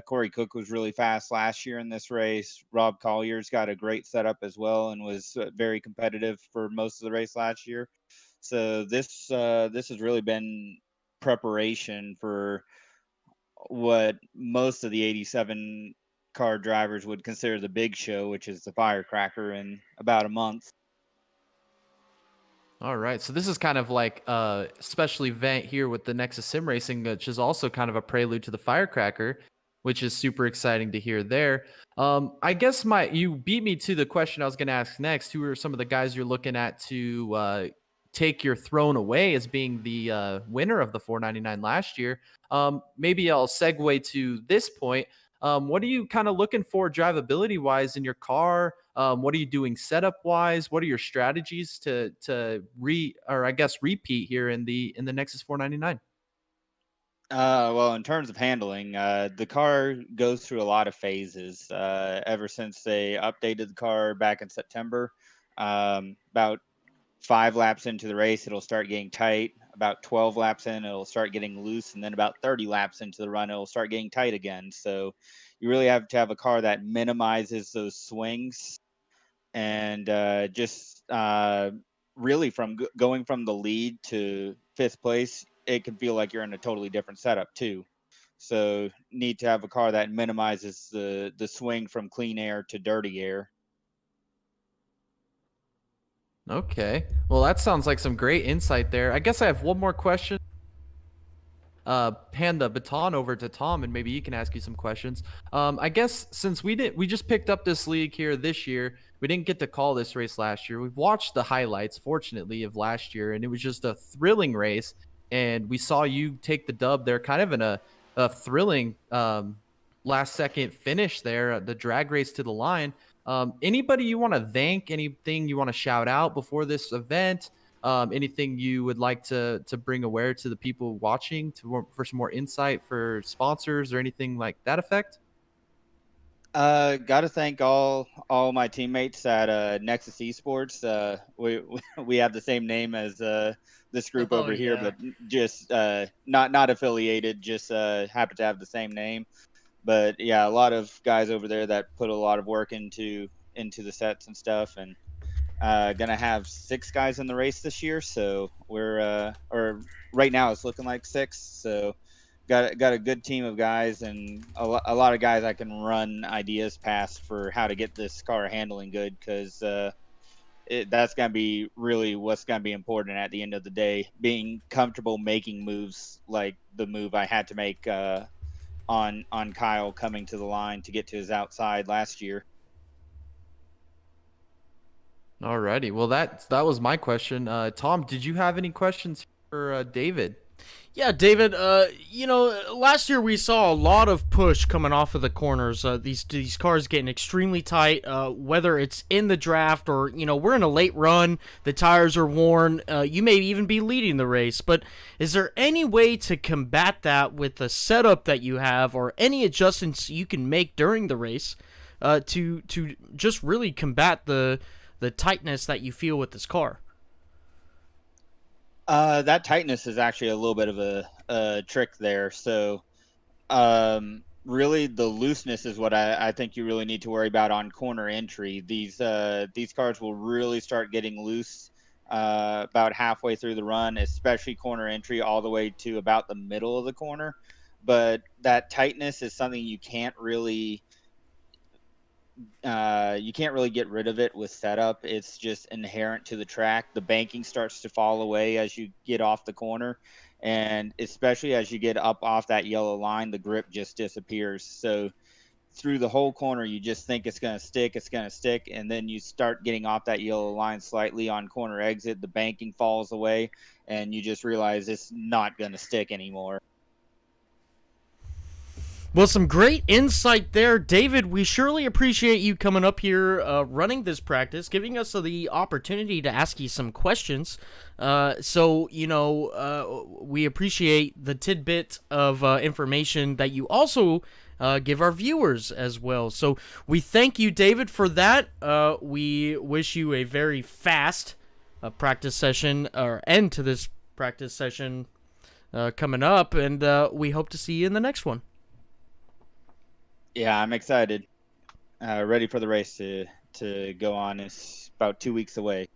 S8: Corey Cook was really fast last year in this race. Rob Collier's got a great setup as well and was very competitive for most of the race last year. So this has really been preparation for what most of the 87 car drivers would consider the big show, which is the Firecracker in about a month.
S4: All right, so this is kind of like a special event here with the Nexus Sim Racing, which is also kind of a prelude to the Firecracker, which is super exciting to hear there. I guess you beat me to the question I was going to ask next. Who are some of the guys you're looking at to take your throne away as being the winner of the 499 last year? Maybe I'll segue to this point. What are you kind of looking for drivability wise in your car? What are you doing setup wise? What are your strategies to repeat here in the Nexus 499?
S8: Well, in terms of handling, the car goes through a lot of phases ever since they updated the car back in September. About 5 laps into the race, it'll start getting tight. About 12 laps in, it'll start getting loose. And then about 30 laps into the run, it'll start getting tight again. So you really have to have a car that minimizes those swings. And really from going from the lead to 5th place, it can feel like you're in a totally different setup too. So need to have a car that minimizes the swing from clean air to dirty air.
S4: Okay. Well, that sounds like some great insight there. I guess I have one more question. Hand the baton over to Tom, and maybe he can ask you some questions. I guess since we just picked up this league here this year, we didn't get to call this race last year. We've watched the highlights, fortunately, of last year, and it was just a thrilling race. And we saw you take the dub there, kind of in a thrilling last-second finish there, the drag race to the line. Anybody you want to thank? Anything you want to shout out before this event? Anything you would like to bring aware to the people watching for some more insight for sponsors or anything like that effect?
S8: Got to thank all my teammates at Nexus Esports. We have the same name as this group over here, but just not affiliated. Just happen to have the same name. But yeah, a lot of guys over there that put a lot of work into the sets and stuff, and gonna have 6 guys in the race this year. So we're or right now it's looking like 6. So got a good team of guys and a lot of guys I can run ideas past for how to get this car handling good, because that's going to be really what's going to be important at the end of the day. Being comfortable making moves like the move I had to make on Kyle coming to the line to get to his outside last year.
S4: Alrighty. Well, that was my question. Tom, did you have any questions for David?
S1: Yeah, David, last year we saw a lot of push coming off of the corners. These cars getting extremely tight, whether it's in the draft or, we're in a late run, the tires are worn, you may even be leading the race. But is there any way to combat that with the setup that you have or any adjustments you can make during the race to just really combat the tightness that you feel with this car?
S8: That tightness is actually a little bit of a trick there. So, really, the looseness is what I think you really need to worry about on corner entry. These cars will really start getting loose about halfway through the run, especially corner entry all the way to about the middle of the corner. But that tightness is something you can't really get rid of it with setup. It's just inherent to the track. The banking starts to fall away as you get off the corner, and especially as you get up off that yellow line, the grip just disappears. So through the whole corner, you just think it's going to stick, and then you start getting off that yellow line slightly on corner exit, the banking falls away, and you just realize it's not going to stick anymore.
S1: Well, some great insight there, David. We surely appreciate you coming up here, running this practice, giving us the opportunity to ask you some questions. We appreciate the tidbit of information that you also give our viewers as well. So we thank you, David, for that. We wish you a very fast practice session, or end to this practice session coming up, and we hope to see you in the next one.
S8: Yeah, I'm excited. Ready for the race to go on. It's about 2 weeks away.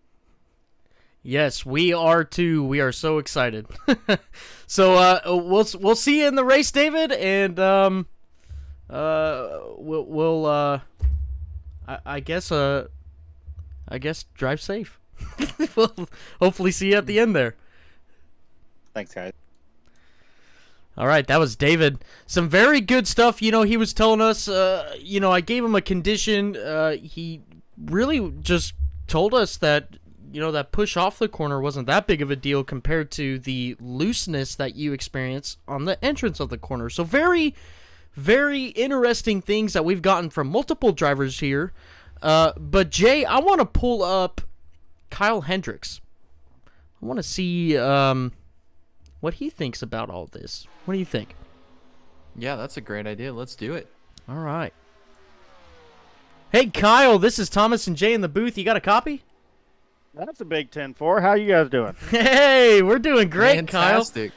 S1: Yes, we are too. We are so excited. So we'll see you in the race, David, and I guess drive safe. We'll hopefully see you at the end there.
S8: Thanks, guys.
S1: All right, that was David. Some very good stuff. He was telling us, I gave him a condition. He really just told us that, that push off the corner wasn't that big of a deal compared to the looseness that you experience on the entrance of the corner. So very, very interesting things that we've gotten from multiple drivers here. But Jay, I want to pull up Kyle Hendricks. I want to see what he thinks about all this. What do you think?
S4: Yeah, that's a great idea. Let's do it.
S1: All right. Hey, Kyle, this is Thomas and Jay in the booth. You got a copy?
S6: That's a big 10-4. How you guys doing?
S1: Hey, we're doing great,
S4: Fantastic.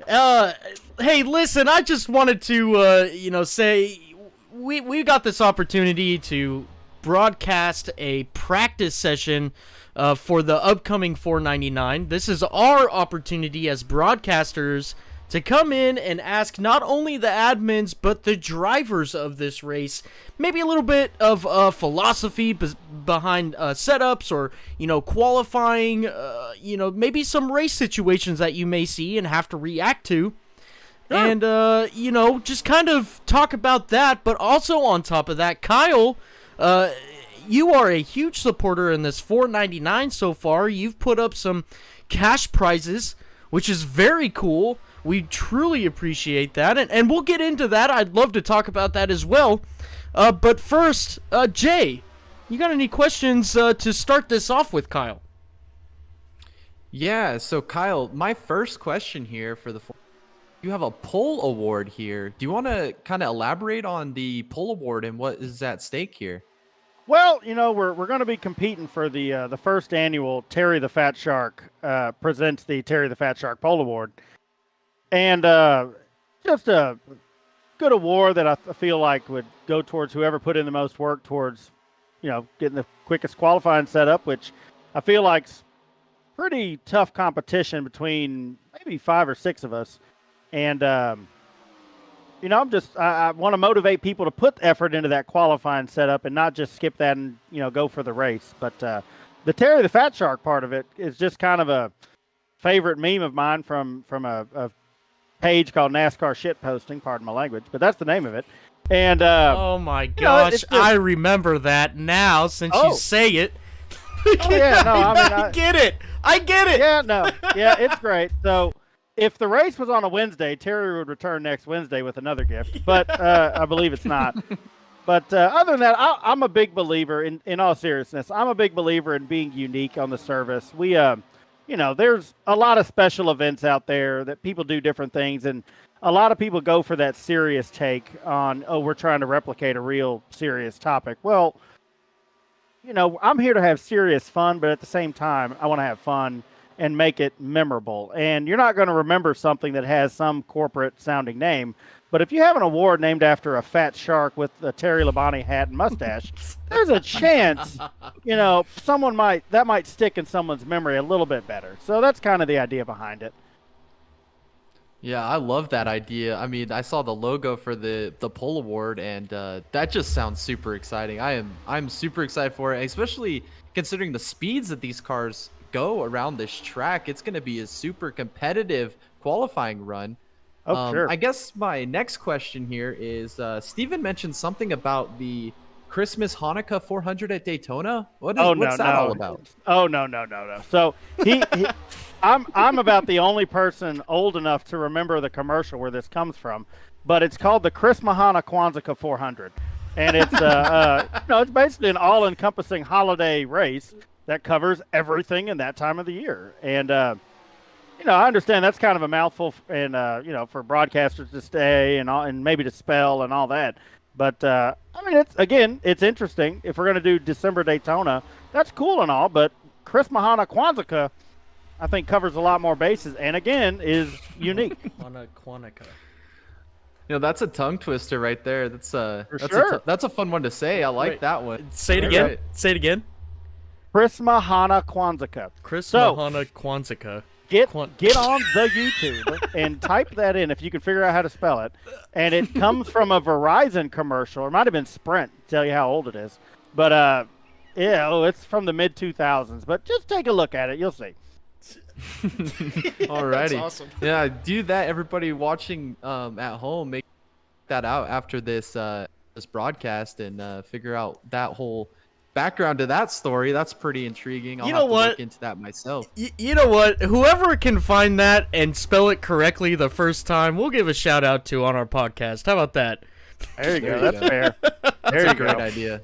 S1: Kyle. Hey, listen, I just wanted to, say we got this opportunity to broadcast a practice session for the upcoming 499. This is our opportunity as broadcasters to come in and ask not only the admins but the drivers of this race maybe a little bit of philosophy behind setups or qualifying, maybe some race situations that you may see and have to react to. Sure. And just kind of talk about that. But also on top of that, Kyle, you are a huge supporter in this 499 so far. You've put up some cash prizes, which is very cool. We truly appreciate that, and we'll get into that. I'd love to talk about that as well. But first, Jay, you got any questions to start this off with, Kyle?
S4: Yeah, so Kyle, my first question here for you have a pole award here. Do you want to kind of elaborate on the pole award and what is at stake here?
S6: Well, we're going to be competing for the first annual Terry the Fat Shark presents the Terry the Fat Shark Pole Award. And just a good award that I feel like would go towards whoever put in the most work towards, getting the quickest qualifying setup, which I feel like's pretty tough competition between maybe 5 or 6 of us. And, I want to motivate people to put effort into that qualifying setup and not just skip that and, go for the race. But the Terry the Fat Shark part of it is just kind of a favorite meme of mine from a page called NASCAR Shit Posting. Pardon my language, but that's the name of it. And
S1: Oh my gosh, I remember that now since you say it.
S6: Oh yeah, no, I mean,
S1: I get it. I get it.
S6: Yeah, no, yeah, it's great. So if the race was on a Wednesday, Terry would return next Wednesday with another gift, but I believe it's not. But other than that, I'm a big believer in all seriousness. I'm a big believer in being unique on the service. We, there's a lot of special events out there that people do different things, and a lot of people go for that serious take on, oh, we're trying to replicate a real serious topic. Well, I'm here to have serious fun, but at the same time, I want to have fun and make it memorable. And you're not going to remember something that has some corporate sounding name. But if you have an award named after a fat shark with a Terry Labonte hat and mustache, there's a chance, that might stick in someone's memory a little bit better. So that's kind of the idea behind it.
S4: Yeah, I love that idea. I mean, I saw the logo for the pole award, and that just sounds super exciting. I'm super excited for it, especially considering the speeds that these cars go around this track. It's going to be a super competitive qualifying run.
S6: Oh, sure.
S4: I guess my next question here is, Steven mentioned something about the Christmas Hanukkah 400 at Daytona. What's that all about?
S6: Oh, no. So I'm about the only person old enough to remember the commercial where this comes from, but it's called the Chris Mahana Kwanzaa 400, and it's it's basically an all-encompassing holiday race that covers everything in that time of the year. And I understand that's kind of a mouthful, and for broadcasters to say and maybe to spell and all that. But I mean, it's interesting. If we're going to do December Daytona, that's cool and all, but Chris Mahana Kwanzaa, I think, covers a lot more bases, and again is unique.
S1: Quantica.
S4: That's a tongue twister right there. That's
S6: sure.
S4: That's a fun one to say. I like that one.
S1: Say it again. Right. Say it again.
S6: Chris Mahana Kwanzaa.
S1: Mahana Kwanzaa.
S6: Get on the YouTube and type that in if you can figure out how to spell it. And it comes from a Verizon commercial. It might have been Sprint, to tell you how old it is. But it's from the mid 2000s. But just take a look at it. You'll see.
S4: Alrighty.
S1: That's awesome.
S4: Yeah, do that, everybody watching at home. Make that out after this broadcast and figure out that whole background to that story. That's pretty intriguing. I'll have to look into that myself.
S1: You know what? Whoever can find that and spell it correctly the first time, we'll give a shout out to on our podcast. How about that?
S6: There you go. That's fair.
S4: That's a great idea.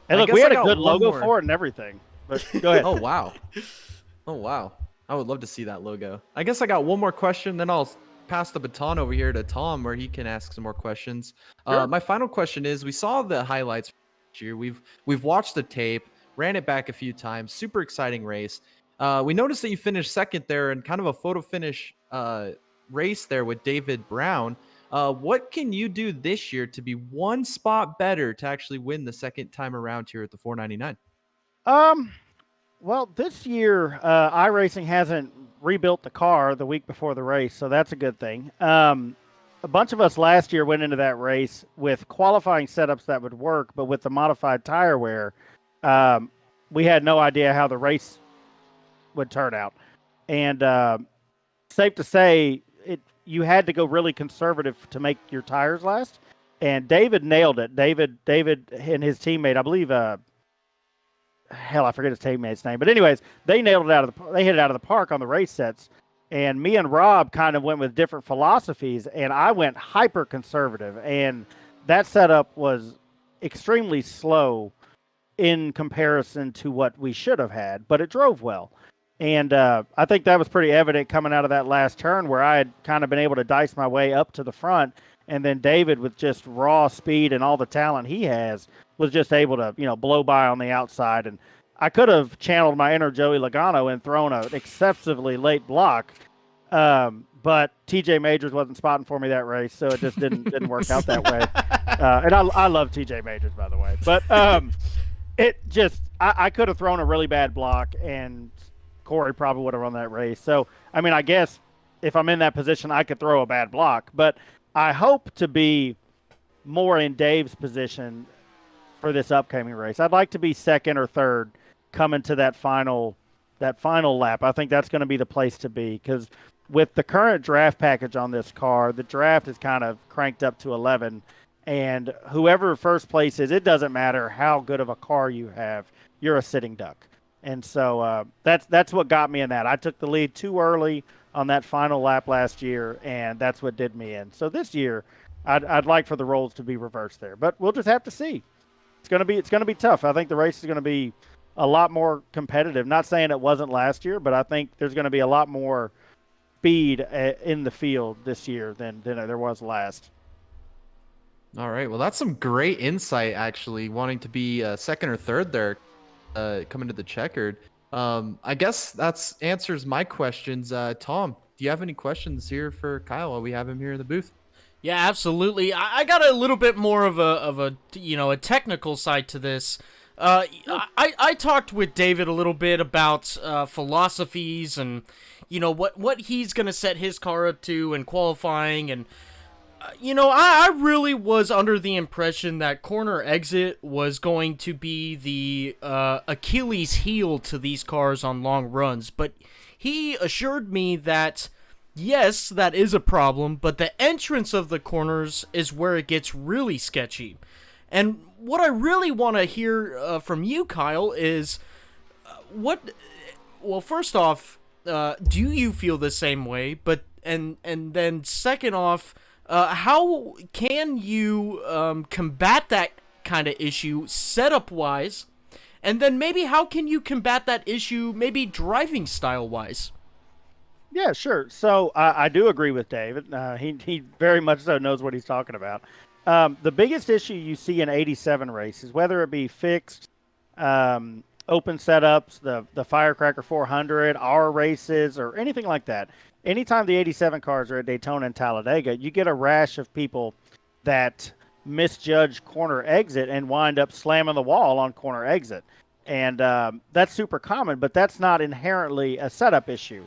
S6: Hey, look, we had a good logo for it and everything. But go ahead.
S4: Oh wow. I would love to see that logo. I guess I got one more question, then I'll pass the baton over here to Tom where he can ask some more questions.
S6: Sure.
S4: My final question is, we saw the highlights year. We've watched the tape, ran it back a few times. Super exciting race. We noticed that you finished second there in kind of a photo finish race there with David Brown. What can you do this year to be one spot better to actually win the second time around here at the 499?
S6: Well, this year iRacing hasn't rebuilt the car the week before the race, so that's a good thing. A bunch of us last year went into that race with qualifying setups that would work, but with the modified tire wear, we had no idea how the race would turn out. And safe to say, you had to go really conservative to make your tires last. And David nailed it. David and his teammate, I believe, I forget his teammate's name. But anyways, they nailed it they hit it out of the park on the race sets. And me and Rob kind of went with different philosophies, and I went hyper conservative. And that setup was extremely slow in comparison to what we should have had, but it drove well. And I think that was pretty evident coming out of that last turn where I had kind of been able to dice my way up to the front. And then David, with just raw speed and all the talent he has, was just able to, blow by on the outside. And I could have channeled my inner Joey Logano and thrown an excessively late block, but TJ Majors wasn't spotting for me that race, so it just didn't work out that way. And I love TJ Majors, by the way, but I could have thrown a really bad block, and Corey probably would have run that race. So I mean, I guess if I'm in that position, I could throw a bad block, but I hope to be more in Dave's position for this upcoming race. I'd like to be second or third coming to that final lap. I think that's going to be the place to be, because with the current draft package on this car, the draft is kind of cranked up to 11, and whoever first place is, it doesn't matter how good of a car you have, you're a sitting duck. And so that's what got me in that. I took the lead too early on that final lap last year, and that's what did me in. So this year, I'd like for the roles to be reversed there, but we'll just have to see. It's gonna be tough. I think the race is gonna be a lot more competitive. Not saying it wasn't last year, but I think there's going to be a lot more speed in the field this year than there was last.
S4: All right. Well, that's some great insight, actually, wanting to be second or third there, coming to the checkered. I guess that's answers my questions. Tom, do you have any questions here for Kyle while we have him here in the booth?
S1: Yeah, absolutely. I got a little bit more of a a technical side to this. I talked with David a little bit about philosophies and what he's gonna set his car up to and qualifying, and I really was under the impression that corner exit was going to be the Achilles heel to these cars on long runs, but he assured me that yes, that is a problem, but the entrance of the corners is where it gets really sketchy. And what I really want to hear from you, Kyle, is well, first off, do you feel the same way? But and then second off, how can you combat that kind of issue setup wise? And then maybe how can you combat that issue maybe driving style wise?
S6: Yeah, sure. So I do agree with David. He very much so knows what he's talking about. The biggest issue you see in 87 races, whether it be fixed, open setups, the Firecracker 400, our races, or anything like that, anytime the 87 cars are at Daytona and Talladega, you get a rash of people that misjudge corner exit and wind up slamming the wall on corner exit. And that's super common, but that's not inherently a setup issue.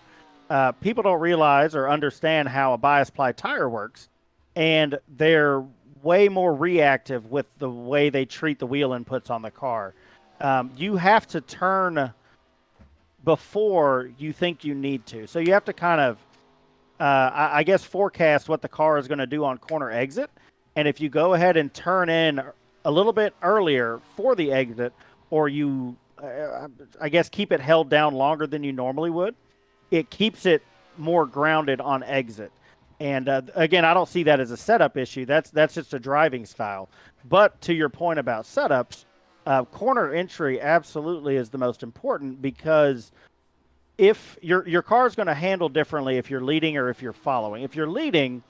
S6: People don't realize or understand how a bias ply tire works, and they're way more reactive with the way they treat the wheel inputs on the car. You have to turn before you think you need to. So you have to kind of, I guess, forecast what the car is going to do on corner exit. And if you go ahead and turn in a little bit earlier for the exit, or you, I guess, keep it held down longer than you normally would, it keeps it more grounded on exit. And again, I don't see that as a setup issue. That's just a driving style. But to your point about setups, corner entry absolutely is the most important, because if your car is going to handle differently if you're leading or if you're following. If you're leading,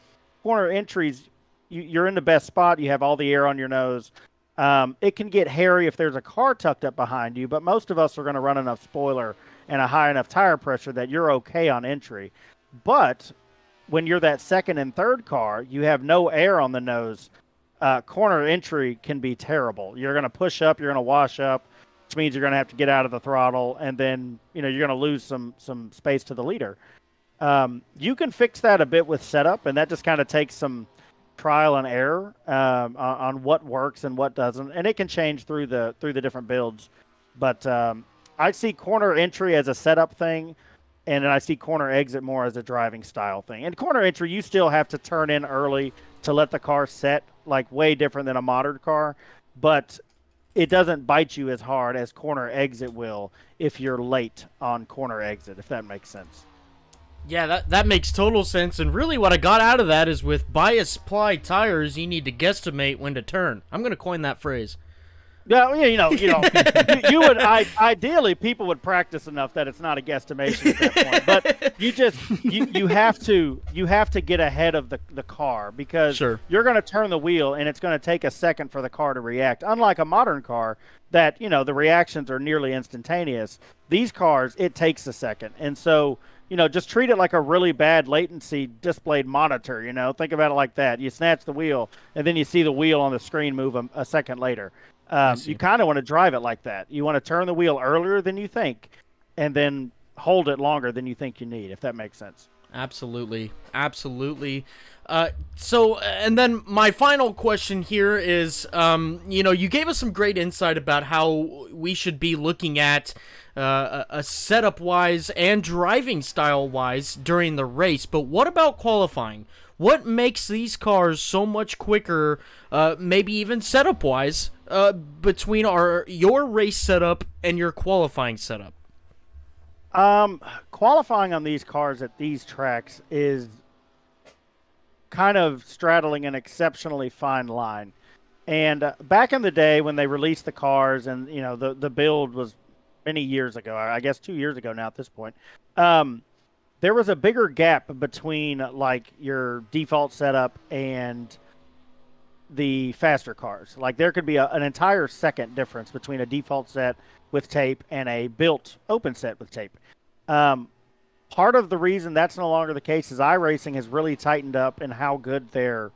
S6: corner entries, you're in the best spot. You have all the air on your nose. It can get hairy if there's a car tucked up behind you, but most of us are going to run enough spoiler and a high enough tire pressure that you're okay on entry. But when you're that second and third car, you have no air on the nose. Corner entry can be terrible. You're going to push up, you're going to wash up, which means you're going to have to get out of the throttle, and then you're going to lose some space to the leader. You can fix that a bit with setup, and that just kind of takes some trial and error on what works and what doesn't, and it can change through the different builds. But I see corner entry as a setup thing, and then I see corner exit more as a driving style thing. And corner entry, you still have to turn in early to let the car set, like way different than a modern car, but it doesn't bite you as hard as corner exit will if you're late on corner exit, if that makes sense.
S1: Yeah, that makes total sense, and really what I got out of that is with bias ply tires, you need to guesstimate when to turn. I'm going to coin that phrase.
S6: Yeah, you would ideally people would practice enough that it's not a guesstimation at that point. But you have to get ahead of the car, because
S1: Sure.
S6: You're going to turn the wheel and it's going to take a second for the car to react. Unlike a modern car that the reactions are nearly instantaneous. These cars, it takes a second, and so just treat it like a really bad latency displayed monitor. Think about it like that. You snatch the wheel and then you see the wheel on the screen move a second later. You kind of want to drive it like that. You want to turn the wheel earlier than you think, and then hold it longer than you think you need, if that makes sense.
S1: Absolutely. Absolutely. And then my final question here is, you gave us some great insight about how we should be looking at a setup-wise and driving style-wise during the race, but what about qualifying? What makes these cars so much quicker, maybe even setup-wise, between your race setup and your qualifying setup?
S6: Qualifying on these cars at these tracks is kind of straddling an exceptionally fine line. And back in the day when they released the cars, and the build was many years ago, I guess 2 years ago now at this point, there was a bigger gap between like your default setup and the faster cars. Like there could be an entire second difference between a default set with tape and a built open set with tape. Part of the reason that's no longer the case is iRacing has really tightened up in how good their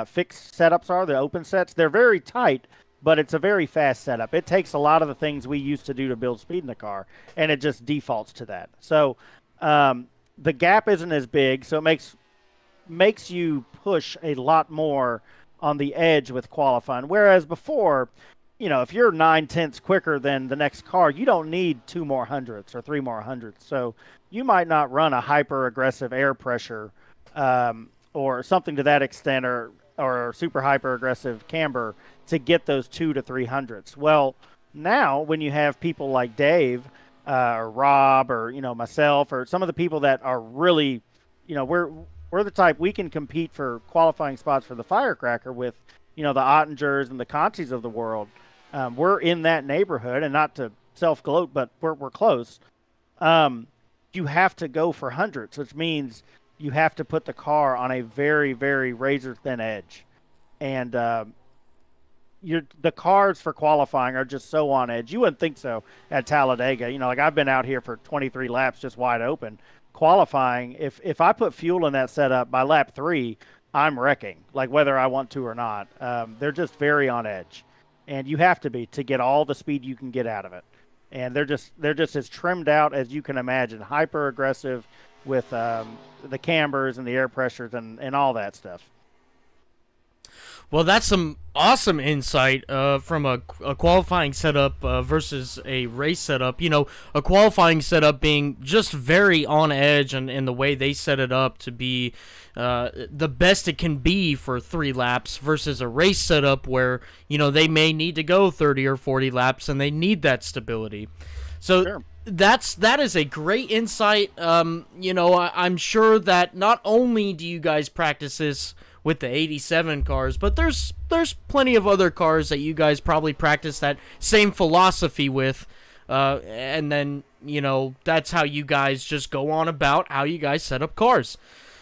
S6: fixed setups are, the open sets. They're very tight, but it's a very fast setup. It takes a lot of the things we used to do to build speed in the car, and it just defaults to that. So the gap isn't as big, so it makes you push a lot more on the edge with qualifying. Whereas before, if you're 9/10 quicker than the next car, you don't need 2 more hundredths or 3 more hundredths. So you might not run a hyper aggressive air pressure or something to that extent, or super hyper aggressive camber to get those 2 to 3 hundredths. Well, now when you have people like Dave or Rob or myself or some of the people that are really, we're the type, we can compete for qualifying spots for the Firecracker with the Ottingers and the Contis of the world. We're in that neighborhood, and not to self-gloat, but we're close. You have to go for hundreds, which means you have to put the car on a very, very razor-thin edge. And the cars for qualifying are just so on edge. You wouldn't think so at Talladega. Like I've been out here for 23 laps just wide open. Qualifying, if I put fuel in that setup by lap 3, I'm wrecking, like whether I want to or not. They're just very on edge. And you have to be to get all the speed you can get out of it. And they're just as trimmed out as you can imagine, hyper aggressive with the cambers and the air pressures and all that stuff.
S1: Well, that's some awesome insight from a qualifying setup versus a race setup. A qualifying setup being just very on edge and in the way they set it up to be the best it can be for 3 laps versus a race setup where, they may need to go 30 or 40 laps and they need that stability. So
S6: Sure.
S1: that is a great insight. I'm sure that not only do you guys practice this with the 87 cars, but there's plenty of other cars that you guys probably practice that same philosophy with, and then that's how you guys just go on about how you guys set up cars.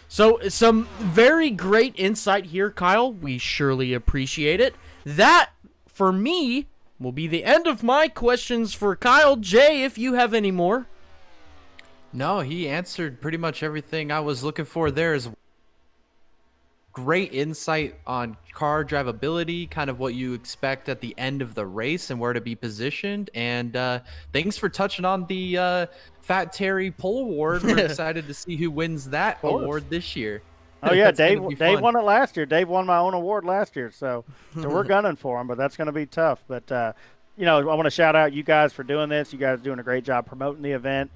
S1: So some very great insight here, Kyle. We surely appreciate it. That for me will be the end of my questions for Kyle. Jay, if you have any more.
S4: No, he answered pretty much everything I was looking for there as well. Great insight on car drivability, kind of what you expect at the end of the race and where to be positioned. And thanks for touching on the Fat Terry Pole Award. We're excited to see who wins that award this year.
S6: Oh yeah, Dave won it last year. Dave won my own award last year, so we're gunning for him, but that's going to be tough. But I want to shout out you guys for doing this. You guys are doing a great job promoting the event.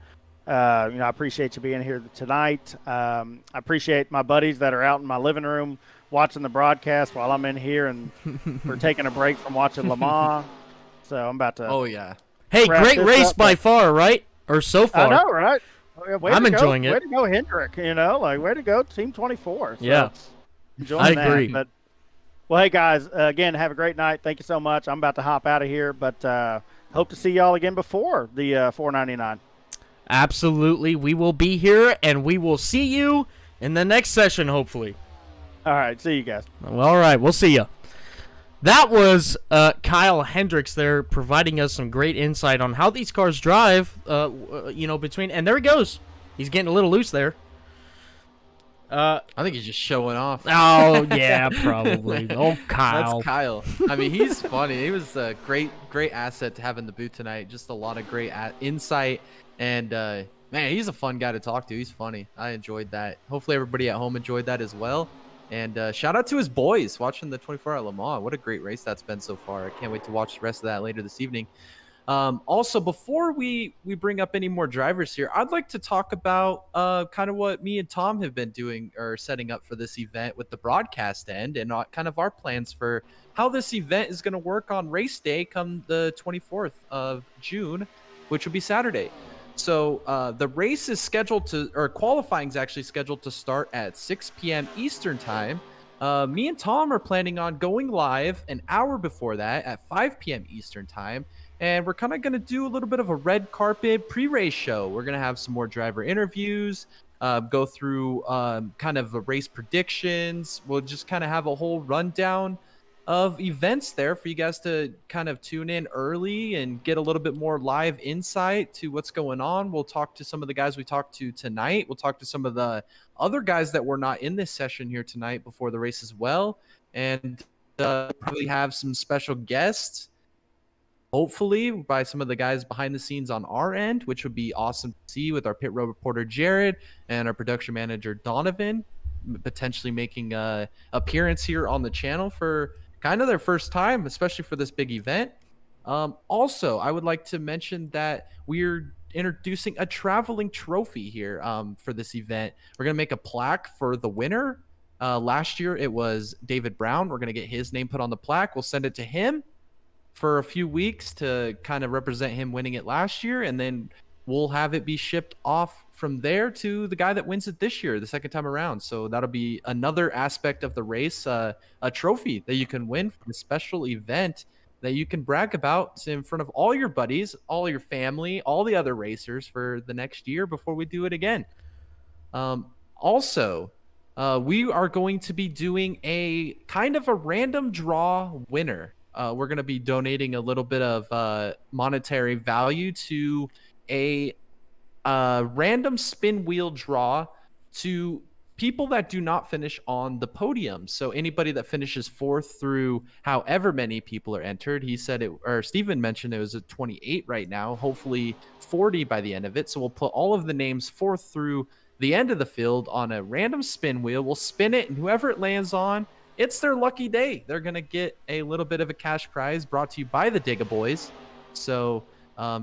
S6: I appreciate you being here tonight. I appreciate my buddies that are out in my living room watching the broadcast while I'm in here, and we're taking a break from watching Le Mans. So I'm about to.
S4: Oh yeah.
S1: Hey, great race by far, right? Or so far.
S6: I know, right?
S1: I'm enjoying it.
S6: Way to go, Hendrick. Way to go, Team 24. So
S1: yeah,
S6: enjoying
S1: I agree.
S6: But well, hey guys, again, have a great night. Thank you so much. I'm about to hop out of here, but hope to see y'all again before the 499.
S1: Absolutely. We will be here, and we will see you in the next session, hopefully.
S6: All right. See you guys.
S1: Well, all right. We'll see you. That was Kyle Hendricks there providing us some great insight on how these cars drive, between. And there he goes. He's getting a little loose there.
S4: I think he's just showing off.
S1: Oh, yeah, probably. Oh, Kyle.
S4: That's Kyle. I mean, he's funny. He was a great asset to have in the booth tonight. Just a lot of great insight. And Man, he's a fun guy to talk to. He's funny. I enjoyed that. Hopefully, everybody at home enjoyed that as well. And shout out to his boys watching the 24-hour Le Mans. What a great race that's been so far. I can't wait to watch the rest of that later this evening. Also, before we bring up any more drivers here, I'd like to talk about kind of what me and Tom have been doing or setting up for this event with the broadcast end, and kind of our plans for how this event is going to work on race day come the 24th of June, which will be Saturday. So the race is scheduled to, or qualifying is actually scheduled to start at 6 p.m. Eastern time. Me and Tom are planning on going live an hour before that at 5 p.m. Eastern time. And we're kind of going to do a little bit of a red carpet pre-race show. We're going to have some more driver interviews, go through kind of the race predictions. We'll just kind of have a whole rundown of events there for you guys to kind of tune in early and get a little bit more live insight to what's going on. We'll talk to some of the guys we talked to tonight. We'll talk to some of the other guys that were not in this session here tonight before the race as well. And probably have some special guests, hopefully by some of the guys behind the scenes on our end, which would be awesome to see with our pit road reporter Jared and our production manager Donovan potentially making a appearance here on the channel for kind of their first time, especially for this big event. Also, I would like to mention that we're introducing a traveling trophy here for this event. We're going to make a plaque for the winner. Last year, it was David Brown. We're going to get his name put on the plaque. We'll send it to him for a few weeks to kind of represent him winning it last year, and then we'll have it be shipped off from there to the guy that wins it this year, the second time around. So that'll be another aspect of the race, a trophy that you can win from a special event that you can brag about in front of all your buddies, all your family, all the other racers for the next year before we do it again. Also, we are going to be doing a kind of a random draw winner. We're going to be donating a little bit of monetary value to a random spin wheel draw to people that do not finish on the podium. So anybody that finishes fourth through however many people are entered, he said it, or Steven mentioned it was at 28 right now, hopefully 40 by the end of it. So we'll put all of the names fourth through the end of the field on a random spin wheel. We'll spin it, and whoever it lands on, it's their lucky day. They're going to get a little bit of a cash prize brought to you by the Digga Boys. So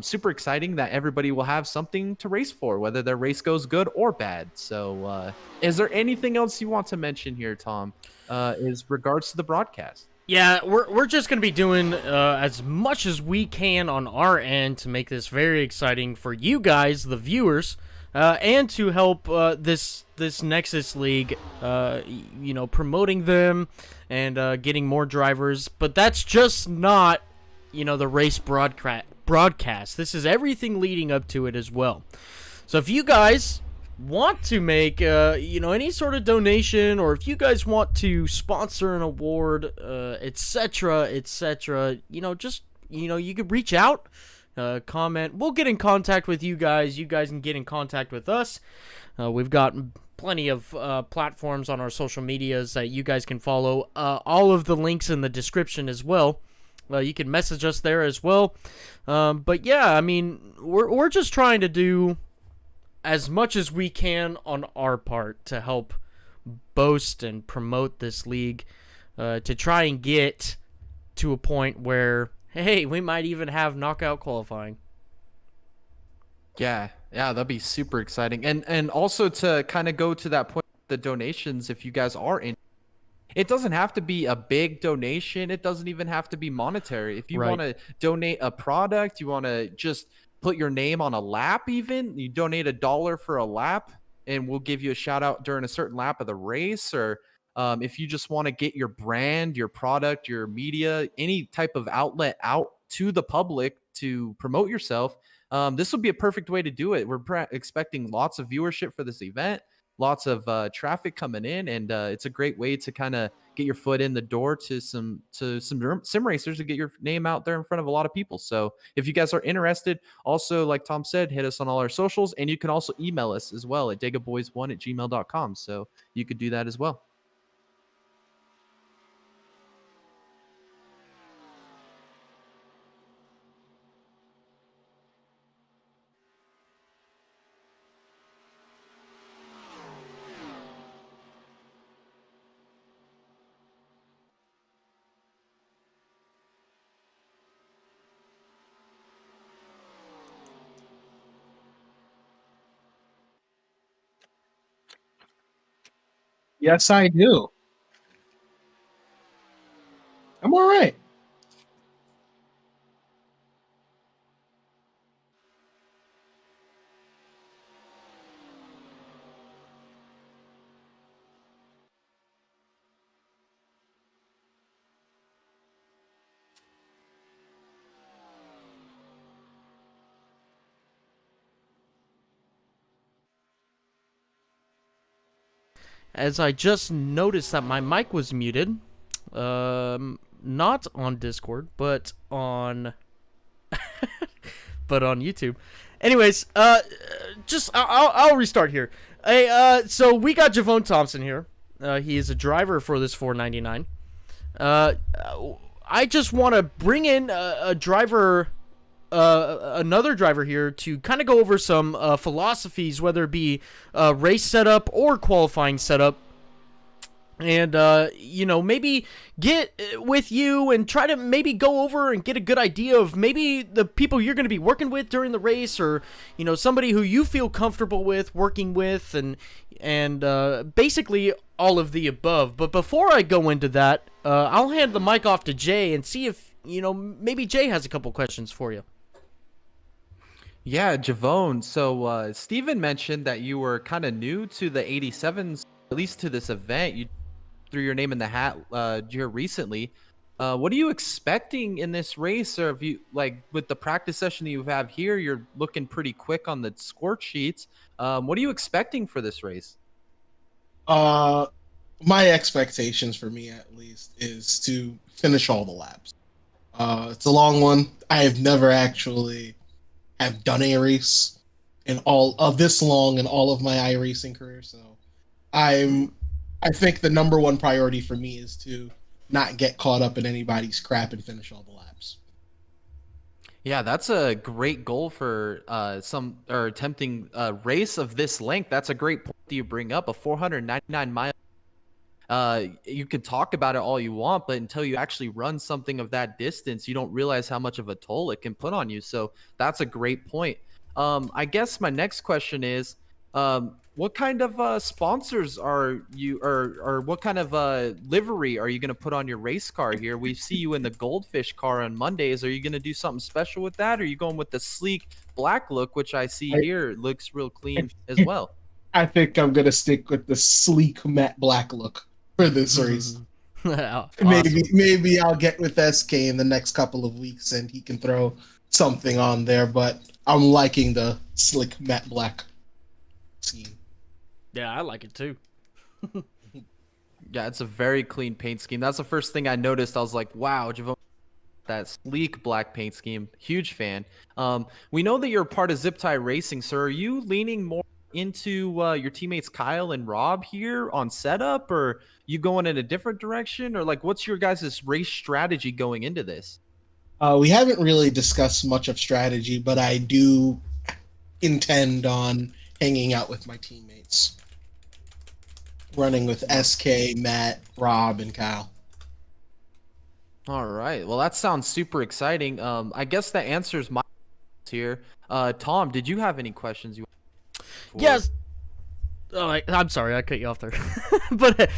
S4: super exciting that everybody will have something to race for, whether their race goes good or bad. So is there anything else you want to mention here, Tom, is regards to the broadcast?
S1: Yeah, we're just going to be doing as much as we can on our end to make this very exciting for you guys, the viewers, and to help this Nexus League, promoting them and getting more drivers. But that's just not, the race broadcast. This is everything leading up to it as well. So if you guys want to make any sort of donation, or if you guys want to sponsor an award, etc., you could reach out, comment. We'll get in contact with you guys. You guys can get in contact with us. We've got plenty of platforms on our social medias that you guys can follow. All of the links in the description as well. You can message us there as well. But yeah, I mean, we're just trying to do as much as we can on our part to help boast and promote this league, to try and get to a point where, hey, we might even have knockout qualifying.
S4: Yeah, that'd be super exciting. And also to kind of go to that point, the donations, if you guys are in, it doesn't have to be a big donation. It doesn't even have to be monetary. If you want to donate a product, you want to just put your name on a lap, even you donate $1 for a lap, and we'll give you a shout out during a certain lap of the race. Or if you just want to get your brand, your product, your media, any type of outlet out to the public to promote yourself, this would be a perfect way to do it. We're expecting lots of viewership for this event, lots of traffic coming in, and it's a great way to kind of get your foot in the door to some sim racers and get your name out there in front of a lot of people. So if you guys are interested, also, like Tom said, hit us on all our socials, and you can also email us as well at diggaboys1@gmail.com. So you could do that as well.
S9: Yes, I do. I'm all right.
S1: As I just noticed that my mic was muted, not on Discord, but on YouTube. Anyways, just I'll restart here. Hey, so we got Javon Thompson here. He is a driver for this 499. I just want to bring in a driver, another driver here to kind of go over some philosophies, whether it be race setup or qualifying setup. And, maybe get with you and try to maybe go over and get a good idea of maybe the people you're going to be working with during the race, or, somebody who you feel comfortable with working with, and basically all of the above. But before I go into that, I'll hand the mic off to Jay and see if, maybe Jay has a couple questions for you.
S4: Yeah, Javone. So Steven mentioned that you were kind of new to the 87s, at least to this event. You threw your name in the hat here recently. What are you expecting in this race? Or if you with the practice session that you have here, you're looking pretty quick on the score sheets. What are you expecting for this race?
S9: My expectations, for me at least, is to finish all the laps. It's a long one. I have never actually have done a race in all of this long in all of my iRacing career, so I think the number one priority for me is to not get caught up in anybody's crap and finish all the laps.
S4: Yeah, that's a great goal for attempting a race of this length. That's a great point that you bring up. A 499 mile. You can talk about it all you want, but until you actually run something of that distance, you don't realize how much of a toll it can put on you. So that's a great point. I guess my next question is, what kind of sponsors are you, or what kind of livery are you going to put on your race car here? We see you in the Goldfish car on Mondays. Are you going to do something special with that? Or are you going with the sleek black look, which I see here looks real clean as well?
S9: I think I'm going to stick with the sleek matte black look for this race.
S1: Awesome.
S9: Maybe I'll get with SK in the next couple of weeks and he can throw something on there, but I'm liking the slick matte black scheme.
S1: Yeah, I like it too.
S4: Yeah, it's a very clean paint scheme. That's the first thing I noticed. I was like, wow, Javon, that sleek black paint scheme. Huge fan. We know that you're part of Zip Tie Racing, so are you leaning more into your teammates Kyle and Rob here on setup, or you going in a different direction, or what's your guys' race strategy going into this?
S9: We haven't really discussed much of strategy, but I do intend on hanging out with my teammates. Running with SK, Matt, Rob, and Kyle.
S4: All right. Well, that sounds super exciting. I guess that answers my here. Tom, did you have any questions you want?
S1: Yes. Oh, I'm sorry, I cut you off there. But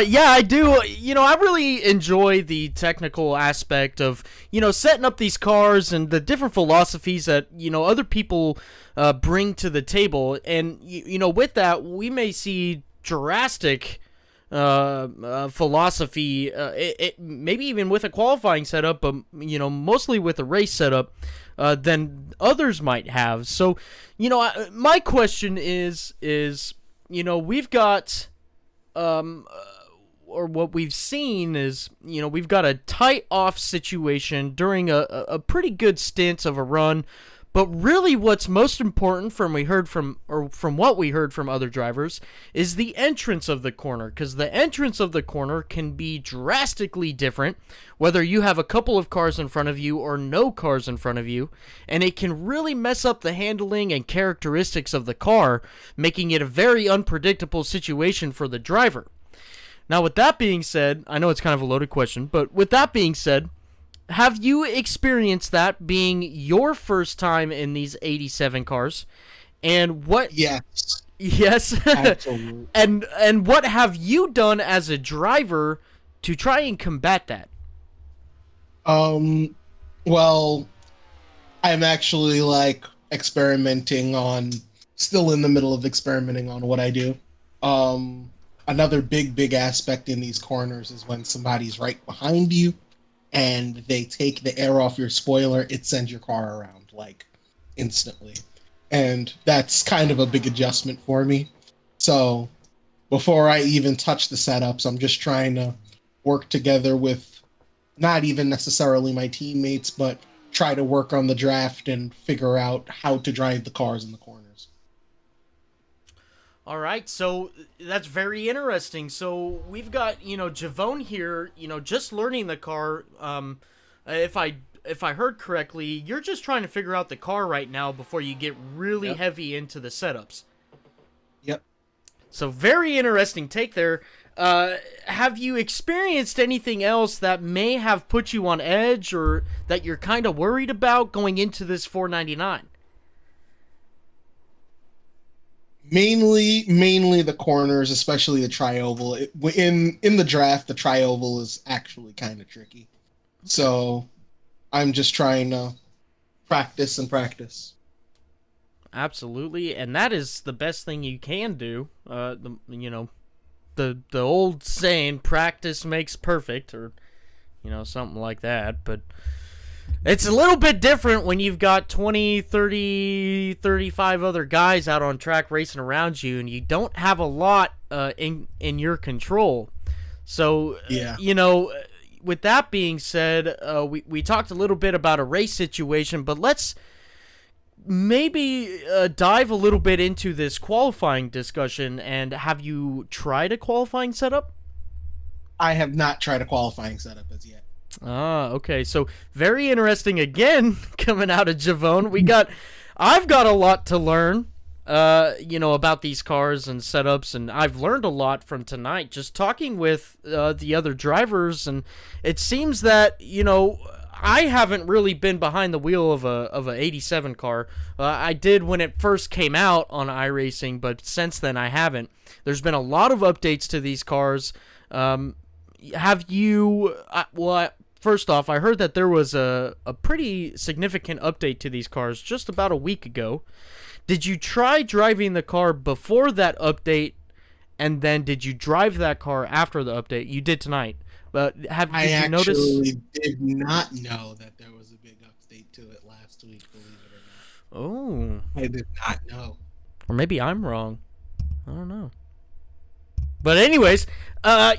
S1: yeah, I do. I really enjoy the technical aspect of setting up these cars and the different philosophies that other people bring to the table. And with that, we may see drastic philosophy, maybe even with a qualifying setup, but mostly with a race setup, than others might have. So, my question is we've got, or what we've seen is, we've got a tight off situation during a pretty good stint of a run. But really what's most important from what we heard from other drivers is the entrance of the corner, because the entrance of the corner can be drastically different whether you have a couple of cars in front of you or no cars in front of you, and it can really mess up the handling and characteristics of the car, making it a very unpredictable situation for the driver. Now, with that being said, I know it's kind of a loaded question, but with that being said, have you experienced that being your first time in these 87 cars? And what?
S9: Yes.
S1: Yes.
S9: Absolutely.
S1: And what have you done as a driver to try and combat that?
S9: Well, I'm actually like experimenting on, still in the middle of experimenting on what I do. Another big aspect in these corners is when somebody's right behind you and they take the air off your spoiler, it sends your car around like instantly. And that's kind of a big adjustment for me. So before I even touch the setups, I'm just trying to work together with not even necessarily my teammates, but try to work on the draft and figure out how to drive the cars in the corners.
S1: All right, so that's very interesting. So we've got, Javone here, just learning the car. If I heard correctly, you're just trying to figure out the car right now before you get really heavy into the setups.
S9: Yep.
S1: So very interesting take there. Have you experienced anything else that may have put you on edge or that you're kind of worried about going into this 499?
S9: Mainly the corners, especially the tri-oval. In the draft, the tri-oval is actually kind of tricky. So I'm just trying to practice and practice.
S1: Absolutely, and that is the best thing you can do. The old saying, practice makes perfect, or something like that. But it's a little bit different when you've got 20, 30, 35 other guys out on track racing around you, and you don't have a lot in your control. So, with that being said, we talked a little bit about a race situation, but let's maybe dive a little bit into this qualifying discussion. And have you tried a qualifying setup?
S9: I have not tried a qualifying setup as yet.
S1: Ah, okay. So very interesting again coming out of Javone. I've got a lot to learn, about these cars and setups, and I've learned a lot from tonight just talking with the other drivers, and it seems that, I haven't really been behind the wheel of a 87 car. I did when it first came out on iRacing, but since then I haven't. There's been a lot of updates to these cars. Have you... first off, I heard that there was a pretty significant update to these cars just about a week ago. Did you try driving the car before that update, and then did you drive that car after the update? You did tonight. But did you notice?
S9: I actually did not know that there was a big update to it last week, believe it or not.
S1: Oh.
S9: I did not know.
S1: Or maybe I'm wrong. I don't know. But anyways, I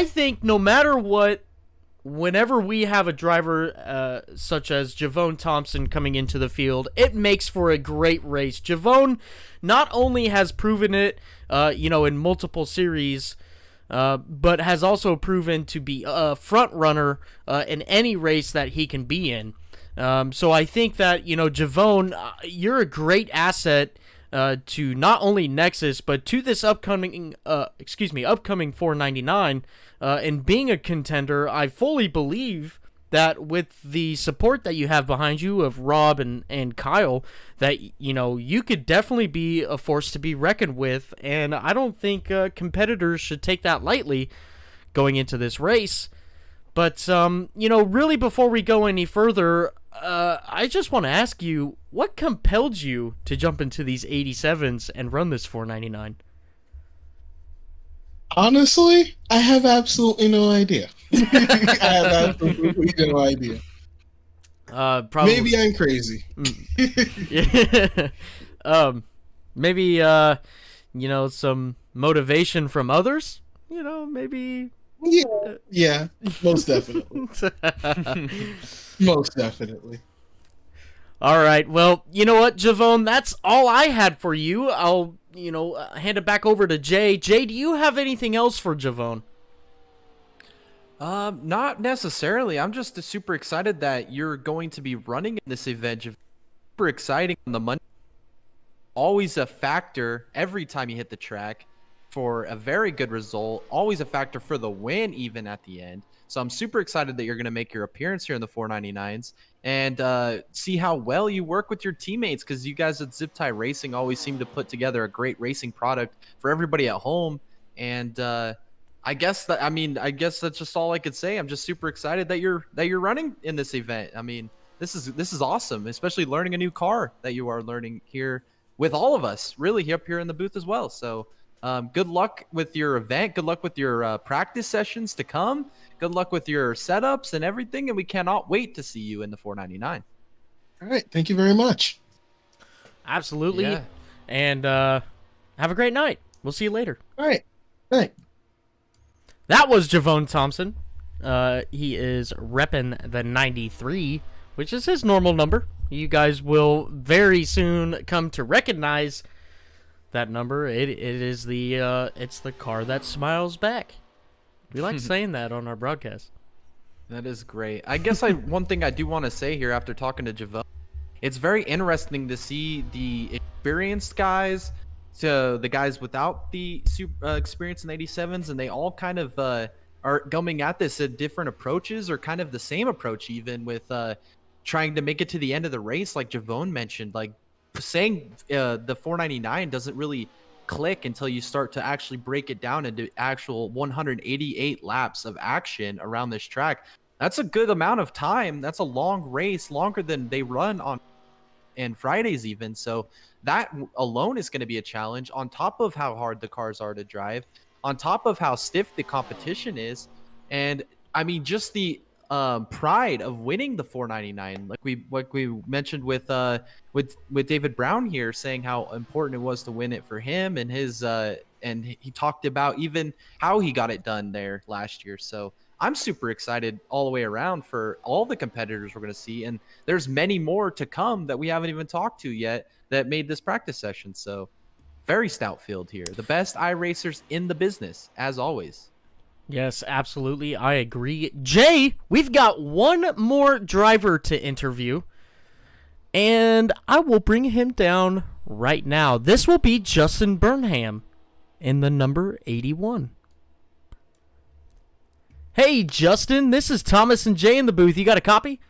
S1: think no matter what, whenever we have a driver such as Javone Thompson coming into the field, it makes for a great race. Javone not only has proven it, in multiple series, but has also proven to be a front runner in any race that he can be in. So I think that, Javone, you're a great asset to not only Nexus, but to this upcoming 499. And being a contender, I fully believe that with the support that you have behind you of Rob and Kyle, that, you could definitely be a force to be reckoned with. And I don't think competitors should take that lightly going into this race. But, really before we go any further, I just want to ask you, what compelled you to jump into these 87s and run this 499?
S9: Honestly, I have absolutely no idea. I have absolutely no idea.
S1: Probably.
S9: Maybe I'm crazy.
S1: Maybe some motivation from others. Maybe.
S9: Yeah, most definitely. Most definitely.
S1: All right. Well, you know what, Javone? That's all I had for you. I'll, hand it back over to Jay. Jay, do you have anything else for Javone?
S4: Not necessarily. I'm just super excited that you're going to be running in this event. Super exciting on the Monday. Always a factor every time you hit the track for a very good result. Always a factor for the win, even at the end. So I'm super excited that you're going to make your appearance here in the 499s and see how well you work with your teammates, because you guys at Zip Tie Racing always seem to put together a great racing product for everybody at home. And I guess that's just all I could say. I'm just super excited that you're running in this event. I mean, this is awesome, especially learning a new car that you are learning here with all of us, really up here in the booth as well. So good luck with your event. Good luck with your practice sessions to come. Good luck with your setups and everything. And we cannot wait to see you in the 499.
S9: All right. Thank you very much.
S1: Absolutely.
S4: Yeah.
S1: And have a great night. We'll see you later.
S9: All right. Thanks.
S1: That was Javon Thompson. He is repping the 93, which is his normal number. You guys will very soon come to recognize that number. It is it's the car that smiles back. We like saying that on our broadcast.
S4: That is great. I guess one thing I do want to say here after talking to Javon, it's very interesting to see the experienced guys to the guys without the experience in 87s, and they all kind of are coming at this at different approaches, or kind of the same approach, even with trying to make it to the end of the race, like Javon mentioned. Like saying the 499 doesn't really click until you start to actually break it down into actual 188 laps of action around this track. That's a good amount of time. That's a long race, longer than they run on and Fridays even. So that alone is going to be a challenge, on top of how hard the cars are to drive, on top of how stiff the competition is. And I mean, just the pride of winning the 499, like we mentioned with David Brown here, saying how important it was to win it for him, and his and he talked about even how he got it done there last year. So I'm super excited all the way around for all the competitors we're going to see, and there's many more to come that we haven't even talked to yet that made this practice session. So very stout field here, the best iRacers in the business as always.
S1: Yes, absolutely. I agree. Jay, we've got one more driver to interview, and I will bring him down right now. This will be Justin Burnham in the number 81. Hey, Justin, this is Thomas and Jay in the booth. You got a copy?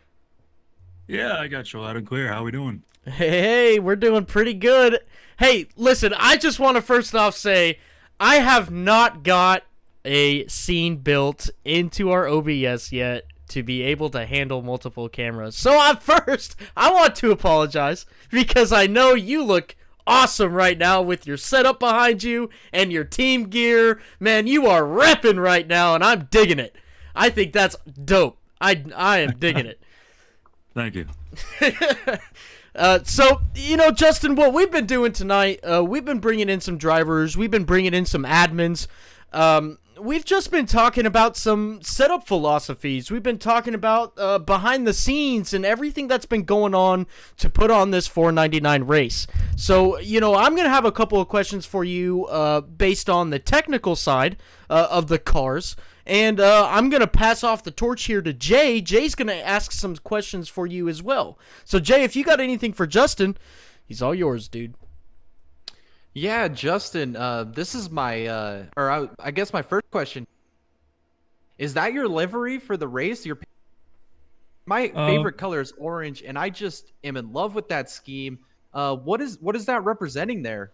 S10: Yeah, I got you loud and clear. How we doing?
S1: Hey, we're doing pretty good. Hey, listen, I just want to first off say I have not got a scene built into our OBS yet to be able to handle multiple cameras. So I want to apologize, because I know you look awesome right now with your setup behind you and your team gear. Man, you are repping right now, and I'm digging it. I think that's dope. I am digging it.
S10: Thank you.
S1: So, Justin, what we've been doing tonight, we've been bringing in some drivers. We've been bringing in some admins. We've just been talking about some setup philosophies. We've been talking about behind the scenes and everything that's been going on to put on this 499 race. So, I'm going to have a couple of questions for you based on the technical side of the cars. And I'm going to pass off the torch here to Jay. Jay's going to ask some questions for you as well. So, Jay, if you got anything for Justin, he's all yours, dude.
S4: Yeah, Justin, this is my, I guess my first question. Is that your livery for the race? My favorite color is orange, and I just am in love with that scheme. What is that representing there?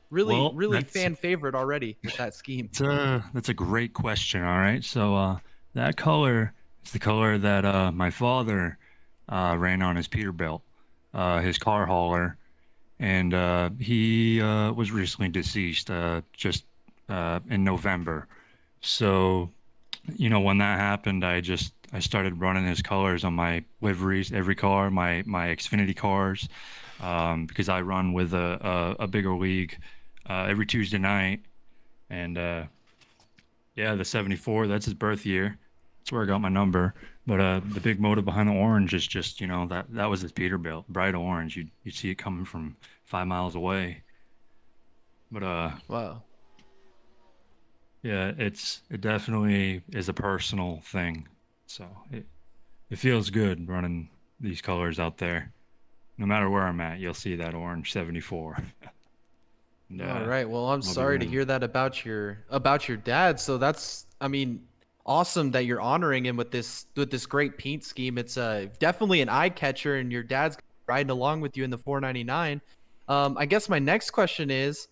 S4: Really fan favorite already with that scheme.
S10: That's a great question. All right, so that color is the color that my father ran on his Peterbilt, his car hauler. And he was recently deceased just in November. So, when that happened, I started running his colors on my liveries, every car, my Xfinity cars, because I run with a bigger league every Tuesday night. And the 74, that's his birth year. That's where I got my number. But the big motive behind the orange is just, that was his Peterbilt, bright orange. You'd see it coming from 5 miles away. But
S4: wow.
S10: Yeah, it definitely is a personal thing. So it feels good running these colors out there. No matter where I'm at, you'll see that orange 74.
S4: All right. Well, I'm sorry to hear that about your dad. So that's, awesome that you're honoring him with this great paint scheme. It's definitely an eye catcher, and your dad's riding along with you in the 499. I guess my next question is,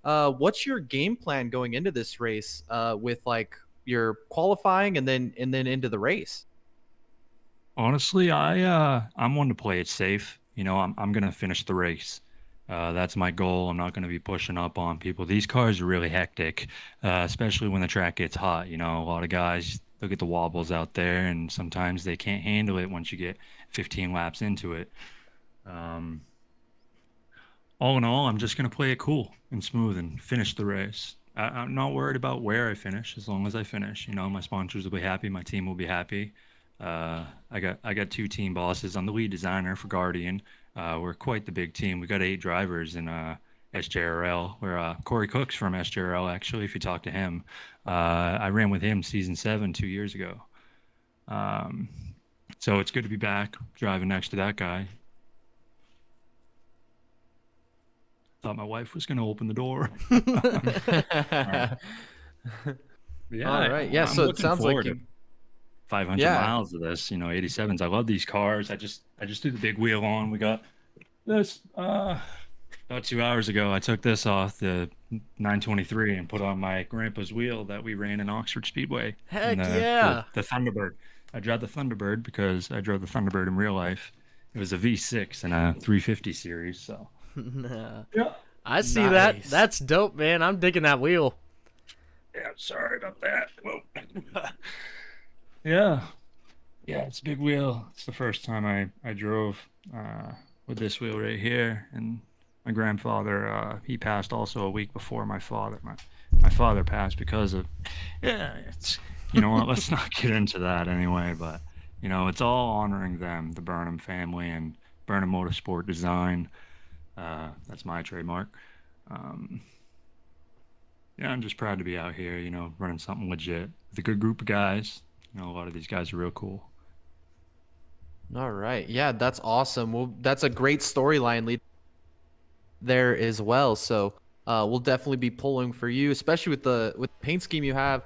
S4: what's your game plan going into this race with like your qualifying and then into the race?
S10: Honestly, I'm one to play it safe. You know, I'm gonna finish the race. That's my goal. I'm not gonna be pushing up on people. These cars are really hectic, especially when the track gets hot. You know, a lot of guys look at the wobbles out there, and sometimes they can't handle it once you get 15 laps into it. Um, all in all, I'm just gonna play it cool and smooth and finish the race. I'm not worried about where I finish as long as I finish. You know, my sponsors will be happy, my team will be happy. I got two team bosses. I'm the lead designer for Guardian. We're quite the big team. We got 8 drivers in SJRL. We're Corey Cook's from SJRL actually. If you talk to him, I ran with him season 7 2 years ago. So it's good to be back driving next to that guy. Thought my wife was gonna open the door. Yeah.
S4: All right. Yeah.
S10: I'm
S4: So it
S10: looking
S4: sounds like
S10: forward
S4: you.
S10: to 500
S4: Yeah.
S10: miles of this, you know, 87s. I love these cars. I just threw the big wheel on. We got this about 2 hours ago. I took this off the 923 and put on my grandpa's wheel that we ran in Oxford Speedway.
S1: Heck
S10: in
S1: yeah.
S10: the Thunderbird. I drive the Thunderbird because I drove the Thunderbird in real life. It was a V6 and a 350 series, so
S1: Nah.
S10: yeah.
S1: I see that.
S4: Nice.
S1: That's dope, man. I'm digging that wheel.
S10: Yeah, sorry about that. Whoa. Yeah. Yeah, it's a big wheel. It's the first time I drove with this wheel right here. And my grandfather, he passed also a week before my father. My father passed because of, yeah, it's, you know what, let's not get into that anyway. But, you know, it's all honoring them, the Burnham family and Burnham Motorsport Design. That's my trademark. Yeah, I'm just proud to be out here, you know, running something legit with a good group of guys. You know, a lot of these guys are real cool.
S4: All right. Yeah, that's awesome. Well, that's a great storyline lead there as well. So we'll definitely be pulling for you, especially with the paint scheme you have.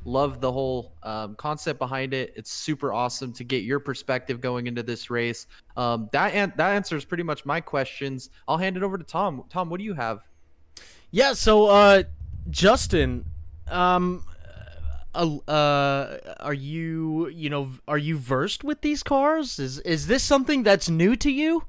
S4: Love the whole concept behind it. It's super awesome to get your perspective going into this race. That answers pretty much my questions. I'll hand it over to Tom. Tom, what do you have?
S1: Yeah, so Justin, are you versed with these cars? Is this something that's new to you?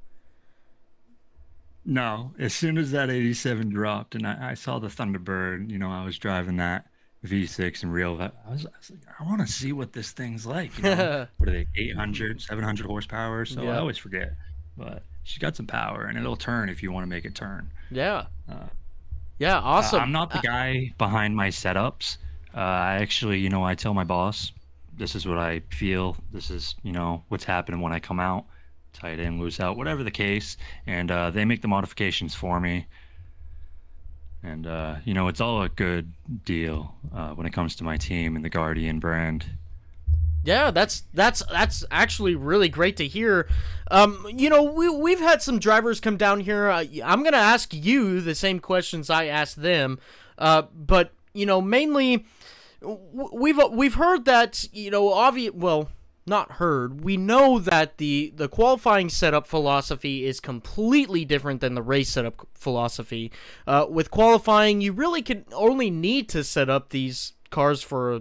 S10: No, as soon as that 87 dropped and I saw the Thunderbird, you know, I was driving that V6 in real life. I was like, I want to see what this thing's like. You know, what are they, 800, 700 horsepower? So
S1: Yeah.
S10: I always forget. But she's got some power and it'll turn if you want to make it turn.
S1: Yeah. Yeah, awesome.
S10: I'm not the guy behind my setups. I actually, you know, I tell my boss, this is what I feel. This is, you know, what's happening when I come out, tight in, loose out, whatever the case. And they make the modifications for me. And, you know, it's all a good deal when it comes to my team and the Guardian brand.
S1: Yeah, that's actually really great to hear. You know, we've had some drivers come down here. I'm gonna ask you the same questions I asked them, but you know, mainly we've heard that, you know, not heard. We know that the qualifying setup philosophy is completely different than the race setup philosophy. With qualifying, you really can only need to set up these cars for a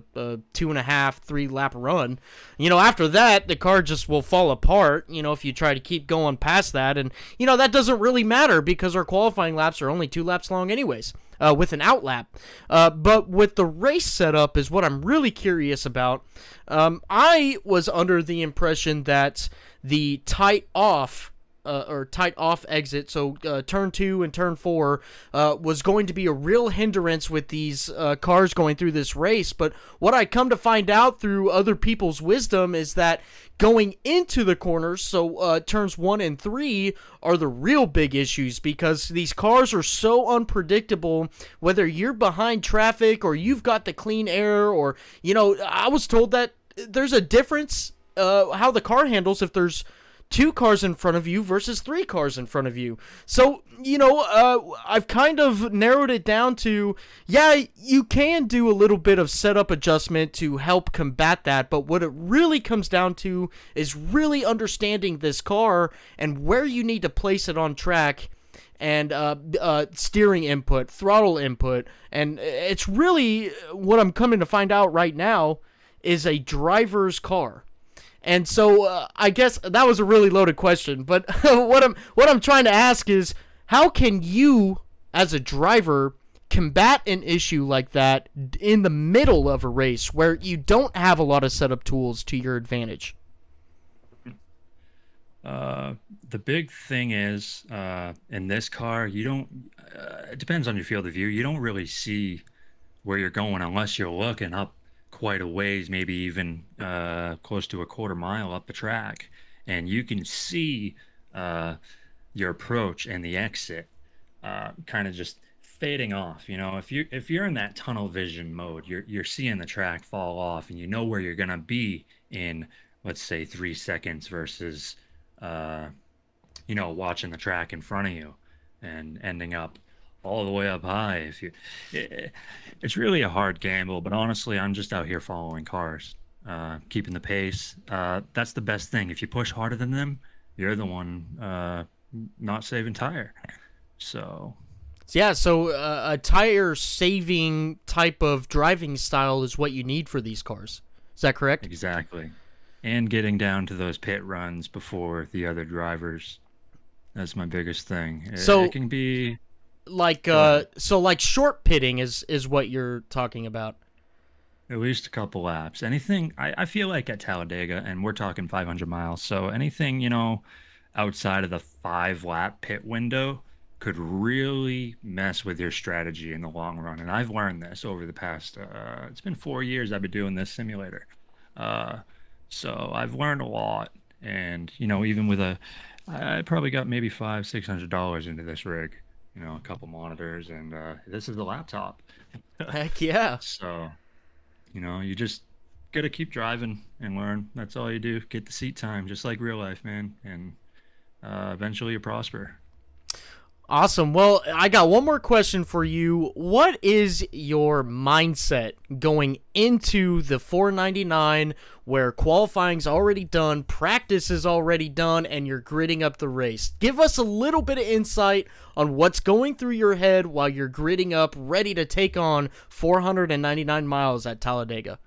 S1: 2.5-3 lap run. You know, after that the car just will fall apart, you know, if you try to keep going past that. And you know, that doesn't really matter because our qualifying laps are only 2 laps long anyways, with an outlap. But with the race setup is what I'm really curious about. I was under the impression that the tight off exit, so turn 2 and turn 4, was going to be a real hindrance with these cars going through this race. But what I come to find out through other people's wisdom is that going into the corners, so turns 1 and 3, are the real big issues, because these cars are so unpredictable, whether you're behind traffic or you've got the clean air, or, you know, I was told that there's a difference how the car handles if there's 2 cars in front of you versus 3 cars in front of you. So, I've kind of narrowed it down to, yeah, you can do a little bit of setup adjustment to help combat that, but what it really comes down to is really understanding this car and where you need to place it on track, and steering input, throttle input, and it's really what I'm coming to find out right now is a driver's car. And so I guess that was a really loaded question, but what I'm trying to ask is, how can you as a driver combat an issue like that in the middle of a race where you don't have a lot of setup tools to your advantage?
S10: The big thing is, in this car, you don't, it depends on your field of view. You don't really see where you're going unless you're looking up quite a ways, maybe even close to a quarter mile up the track. And you can see your approach and the exit kind of just fading off. If you're in that tunnel vision mode, you're seeing the track fall off, and you know where you're gonna be in, let's say, 3 seconds versus watching the track in front of you and ending up all the way up high. It's really a hard gamble, but honestly, I'm just out here following cars, keeping the pace. That's the best thing. If you push harder than them, you're the one not saving tire. So
S1: yeah, so a tire saving type of driving style is what you need for these cars. Is that correct?
S10: Exactly. And getting down to those pit runs before the other drivers. That's my biggest thing.
S1: So
S10: it can be
S1: like short pitting is what you're talking about.
S10: At least a couple laps. Anything, I feel like at Talladega, and we're talking 500 miles, so anything, outside of the 5-lap pit window could really mess with your strategy in the long run. And I've learned this over the past, it's been 4 years I've been doing this simulator. So I've learned a lot. And, even with I probably got maybe $500-$600 into this rig, a couple monitors, and this is the laptop.
S1: Heck yeah.
S10: So, you just got to keep driving and learn. That's all you do. Get the seat time, just like real life, man. And eventually you prosper.
S1: Awesome. Well, I got one more question for you. What is your mindset going into the 499 where qualifying's already done, practice is already done, and you're gridding up the race? Give us a little bit of insight on what's going through your head while you're gridding up, ready to take on 499 miles at Talladega.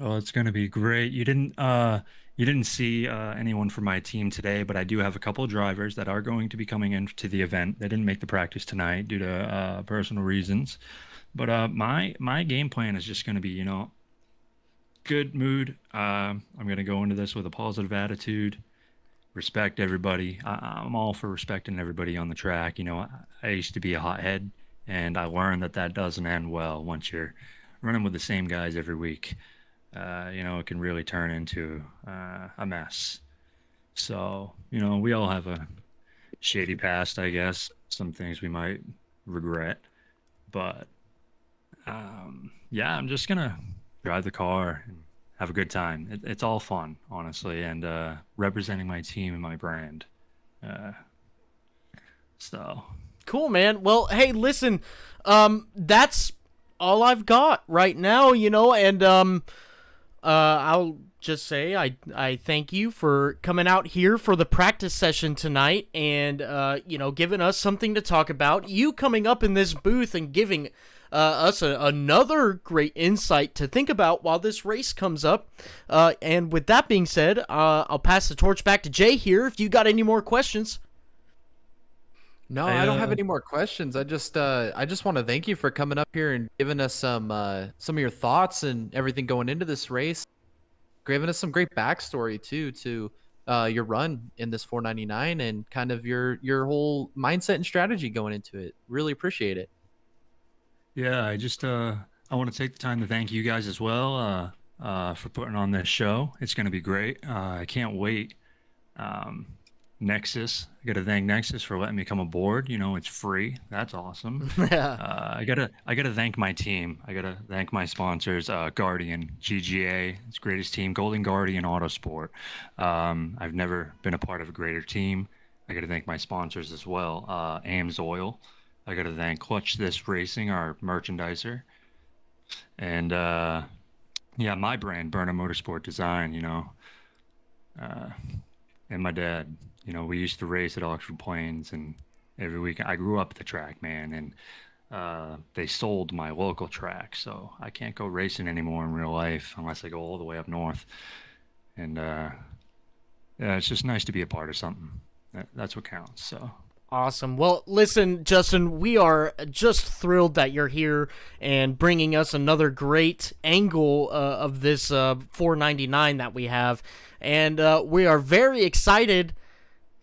S10: Oh, it's going to be great. You didn't see anyone from my team today, but I do have a couple of drivers that are going to be coming into the event. They didn't make the practice tonight due to personal reasons. But my game plan is just going to be, good mood. I'm going to go into this with a positive attitude, respect everybody. I'm all for respecting everybody on the track. I used to be a hothead, and I learned that doesn't end well once you're running with the same guys every week. It can really turn into a mess. So, we all have a shady past, I guess. Some things we might regret. But, I'm just going to drive the car and have a good time. It's all fun, honestly, and representing my team and my brand. So.
S1: Cool, man. Well, hey, listen, that's all I've got right now, and I'll just say I thank you for coming out here for the practice session tonight and, giving us something to talk about. You coming up in this booth and giving us another great insight to think about while this race comes up. And with that being said, I'll pass the torch back to Jay here if you got any more questions.
S4: No, I don't have any more questions. I just want to thank you for coming up here and giving us some of your thoughts and everything going into this race, giving us some great backstory too to your run in this 499 and kind of your whole mindset and strategy going into it. Really appreciate it.
S10: Yeah, I want to take the time to thank you guys as well for putting on this show. It's going to be great. I can't wait. Nexus I gotta thank Nexus for letting me come aboard. You know, it's free. That's awesome.
S1: Yeah.
S10: I gotta thank my team. I gotta thank my sponsors, Guardian, GGA, it's greatest team, Golden Guardian Autosport. I've never been a part of a greater team. I gotta thank my sponsors as well, Ames Oil. I gotta thank Clutch This Racing, our merchandiser, and yeah, my brand, Burnham Motorsport Design. You know, and my dad. You know, we used to race at Oxford Plains, and every week I grew up at the track, man, and they sold my local track, so I can't go racing anymore in real life unless I go all the way up north. And yeah, it's just nice to be a part of something. That's what counts. So.
S1: Awesome. Well, listen, Justin, we are just thrilled that you're here and bringing us another great angle of this 499 that we have. And we are very excited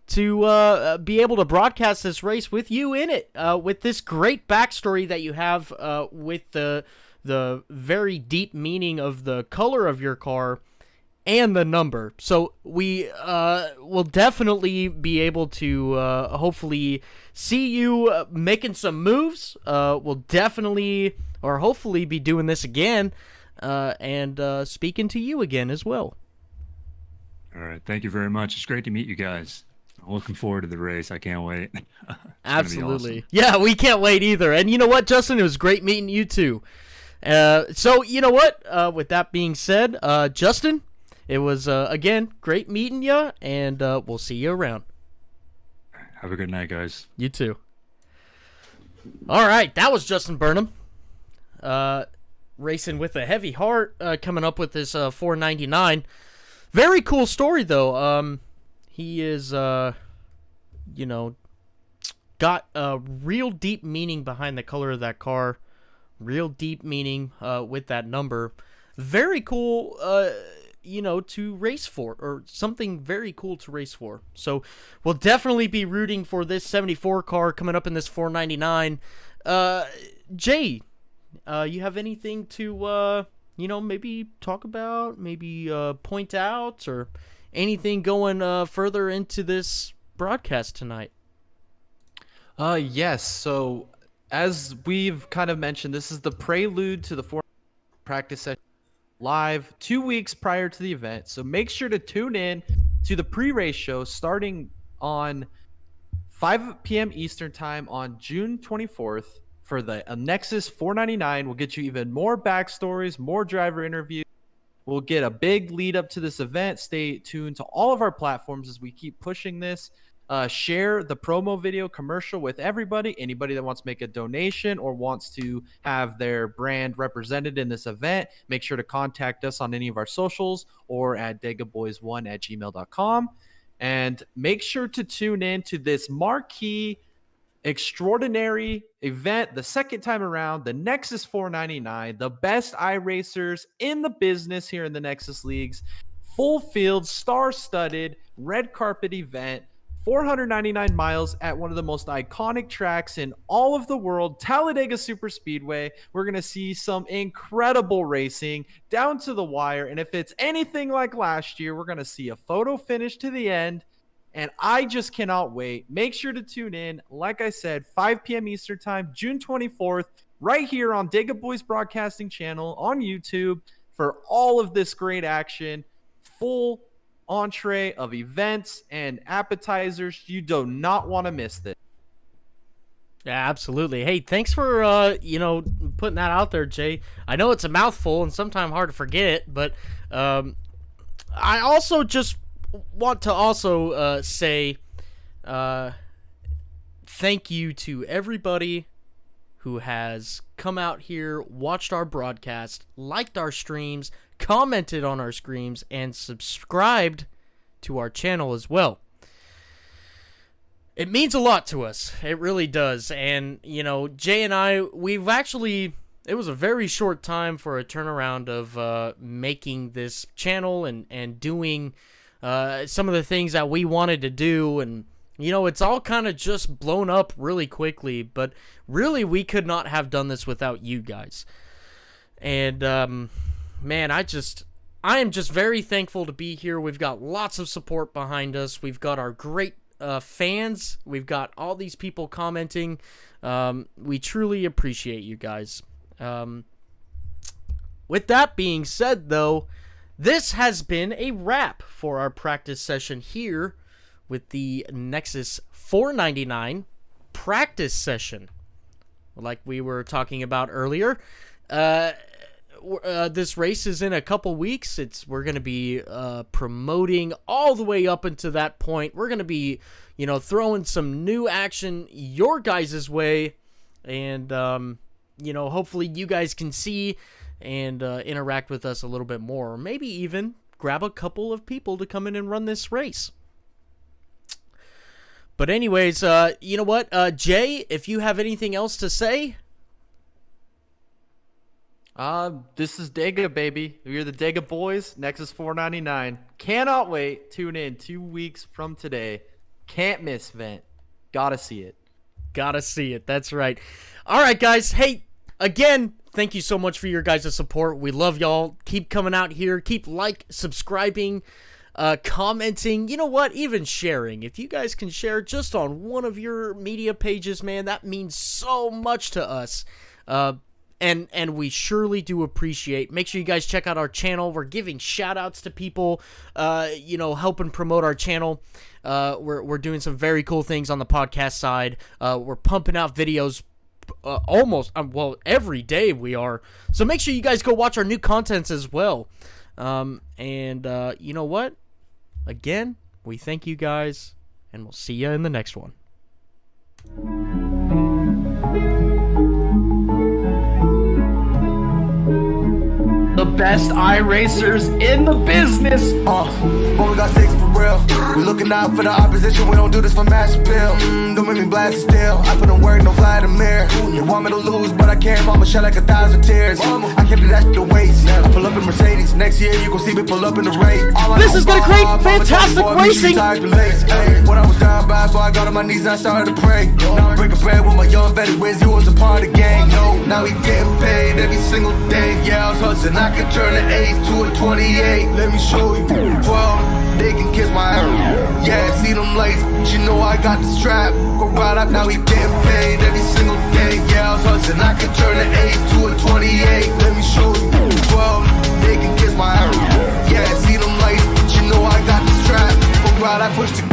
S1: to be able to broadcast this race with you in it, with this great backstory that you have with the very deep meaning of the color of your car and the number. So we will definitely be able to hopefully see you making some moves. We'll definitely, or hopefully, be doing this again and speaking to you again as well.
S10: All right. Thank you very much. It's great to meet you guys. I'm looking forward to the race. I can't wait.
S1: Absolutely. Awesome. Yeah, we can't wait either. And you know what, Justin? It was great meeting you too. So, you know what? With that being said, Justin, it was, again, great meeting you, and we'll see you around.
S10: Have a good night, guys.
S1: You too. All right, that was Justin Burnham. Racing with a heavy heart, coming up with this 499. Very cool story, though. He is, you know, got a real deep meaning behind the color of that car. Real deep meaning with that number. Very cool, you know, to race for, or something very cool to race for. So we'll definitely be rooting for this 74 car coming up in this 499. Jay, you have anything to, you know, maybe talk about, maybe point out, or anything going further into this broadcast tonight?
S4: Yes. So as we've kind of mentioned, this is the prelude to the practice session live 2 weeks prior to the event. So make sure to tune in to the pre-race show starting on 5 p.m. Eastern time on June 24th for the Nexus 499. We'll get you even more backstories, more driver interviews. We'll get a big lead up to this event. Stay tuned to all of our platforms as we keep pushing this. Share the promo video commercial with everybody. Anybody that wants to make a donation or wants to have their brand represented in this event, make sure to contact us on any of our socials or at degaboys1@gmail.com. And make sure to tune in to this marquee, extraordinary event the second time around, the Nexus 499, the best iRacers in the business here in the Nexus Leagues. Full field, star-studded, red carpet event. 499 miles at one of the most iconic tracks in all of the world, Talladega Superspeedway. We're going to see some incredible racing down to the wire. And if it's anything like last year, we're going to see a photo finish to the end. And I just cannot wait. Make sure to tune in. Like I said, 5 p.m. Eastern time, June 24th, right here on Dega Boys Broadcasting Channel on YouTube for all of this great action. Full entree of events and appetizers. You do not want to miss this.
S1: Yeah, absolutely. Hey, thanks for you know, putting that out there, Jay. I know it's a mouthful and sometimes hard to forget, but I also just want to also say thank you to everybody who has come out here, watched our broadcast, liked our streams, commented on our streams, and subscribed to our channel as well. It means a lot to us. It really does. And, you know, Jay and I, we've actually, it was a very short time for a turnaround of making this channel and doing some of the things that we wanted to do. And, you know, it's all kind of just blown up really quickly. But really, we could not have done this without you guys. And, man, I am just very thankful to be here. We've got lots of support behind us. We've got our great fans. We've got all these people commenting. We truly appreciate you guys. With that being said, though, this has been a wrap for our practice session here with the Nexus 499 practice session. Like we were talking about earlier, this race is in a couple weeks. We're going to be promoting all the way up until that point. We're going to be, throwing some new action your guys' way, and hopefully you guys can see and interact with us a little bit more, or maybe even grab a couple of people to come in and run this race. But anyways, you know what, Jay, if you have anything else to say?
S4: This is Dega, baby. We're the Dega boys, Nexus 499. Cannot wait. Tune in 2 weeks from today. Can't miss, Vent. Gotta see it.
S1: Gotta see it. That's right. All right, guys. Hey, again, thank you so much for your guys' support. We love y'all. Keep coming out here. Keep subscribing, commenting. You know what? Even sharing. If you guys can share just on one of your media pages, man, that means so much to us. And we surely do appreciate. Make sure you guys check out our channel. We're giving shout outs to people, helping promote our channel. We're doing some very cool things on the podcast side. We're pumping out videos almost, every day we are. So make sure you guys go watch our new contents as well. You know what? Again, we thank you guys, and we'll see you in the next one.
S11: The best iRacers in the business.
S2: But we got six for real. We looking out for the opposition. We don't do this for match appeal. Don't make me blast it still. I put in work, no Vladimir. They want me to lose, but I can't. Mama shed like 1,000 tears. I can't do that shit to waste. I pull up in Mercedes. Next year you gon' see me pull up in the race.
S1: This is gonna create fantastic racing.
S2: When I was down bad, boy, I got on my knees and I started to pray. Now I'm breaking bread with my young veterans. You was a part of the gang. No, now we getting paid every single day. Yeah, I was hustling. I could turn an 8 to a 28. Let me show you. 12, they can kiss my ass. Yeah, see them lights. You know I got the strap. Go right up, now we getting paid every single day. Yeah, I was hustling. I could turn an 8 to a 28. Let me show you. 12, they can kiss my ass. Yeah, see them lights. You know I got the strap. Go right, I push the.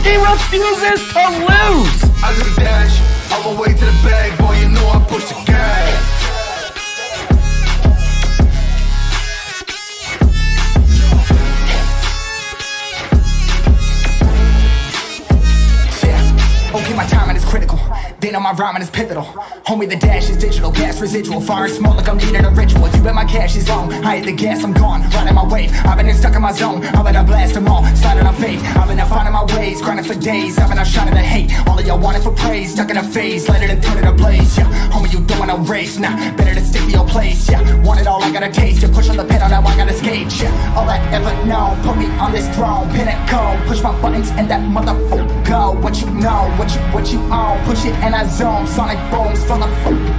S11: He refuses to lose.
S2: I do the dash, on my way to the bag, boy, you know I push the gas.
S3: Okay, my timing is critical. They know my rhyming is pivotal. Homie, the dash is digital. Gas residual. Fire and smoke like I'm needing a ritual. You bet my cash is long. I hit the gas, I'm gone. Riding my wave. I've been stuck in my zone. I bet I blast them all. Sliding on faith. I've been out finding my ways. Grinding for days. I've been out shining the hate. All of y'all wanted for praise. Stuck in a phase. Light it and turn it ablaze. Yeah, homie, you don't wanna race. Nah, better to stick to your place. Yeah, want it all, I gotta taste. You push on the pedal, now I gotta skate. Yeah, all I ever know. Put me on this throne. Pinnacle. Push my buttons and that motherfucker go. What you know, what you own. Push it and I zone. Sonic booms from the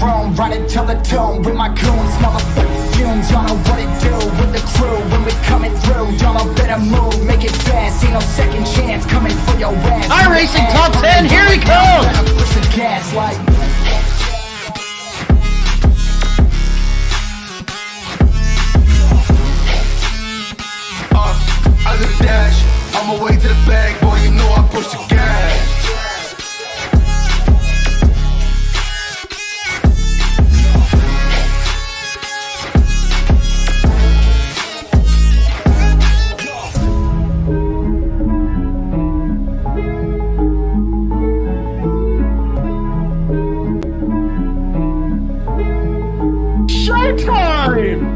S3: room. Running till the tomb with my goons. Motherfucking fumes. Y'all know what it do with the crew when we coming through. Y'all know better move, make it fast. Ain't no second chance coming for your ass.
S1: iRacing Top 10, here he comes.
S3: Push the gas like.
S2: I do the dash, on my way to the bag, boy, you know I push the gas.
S11: Showtime!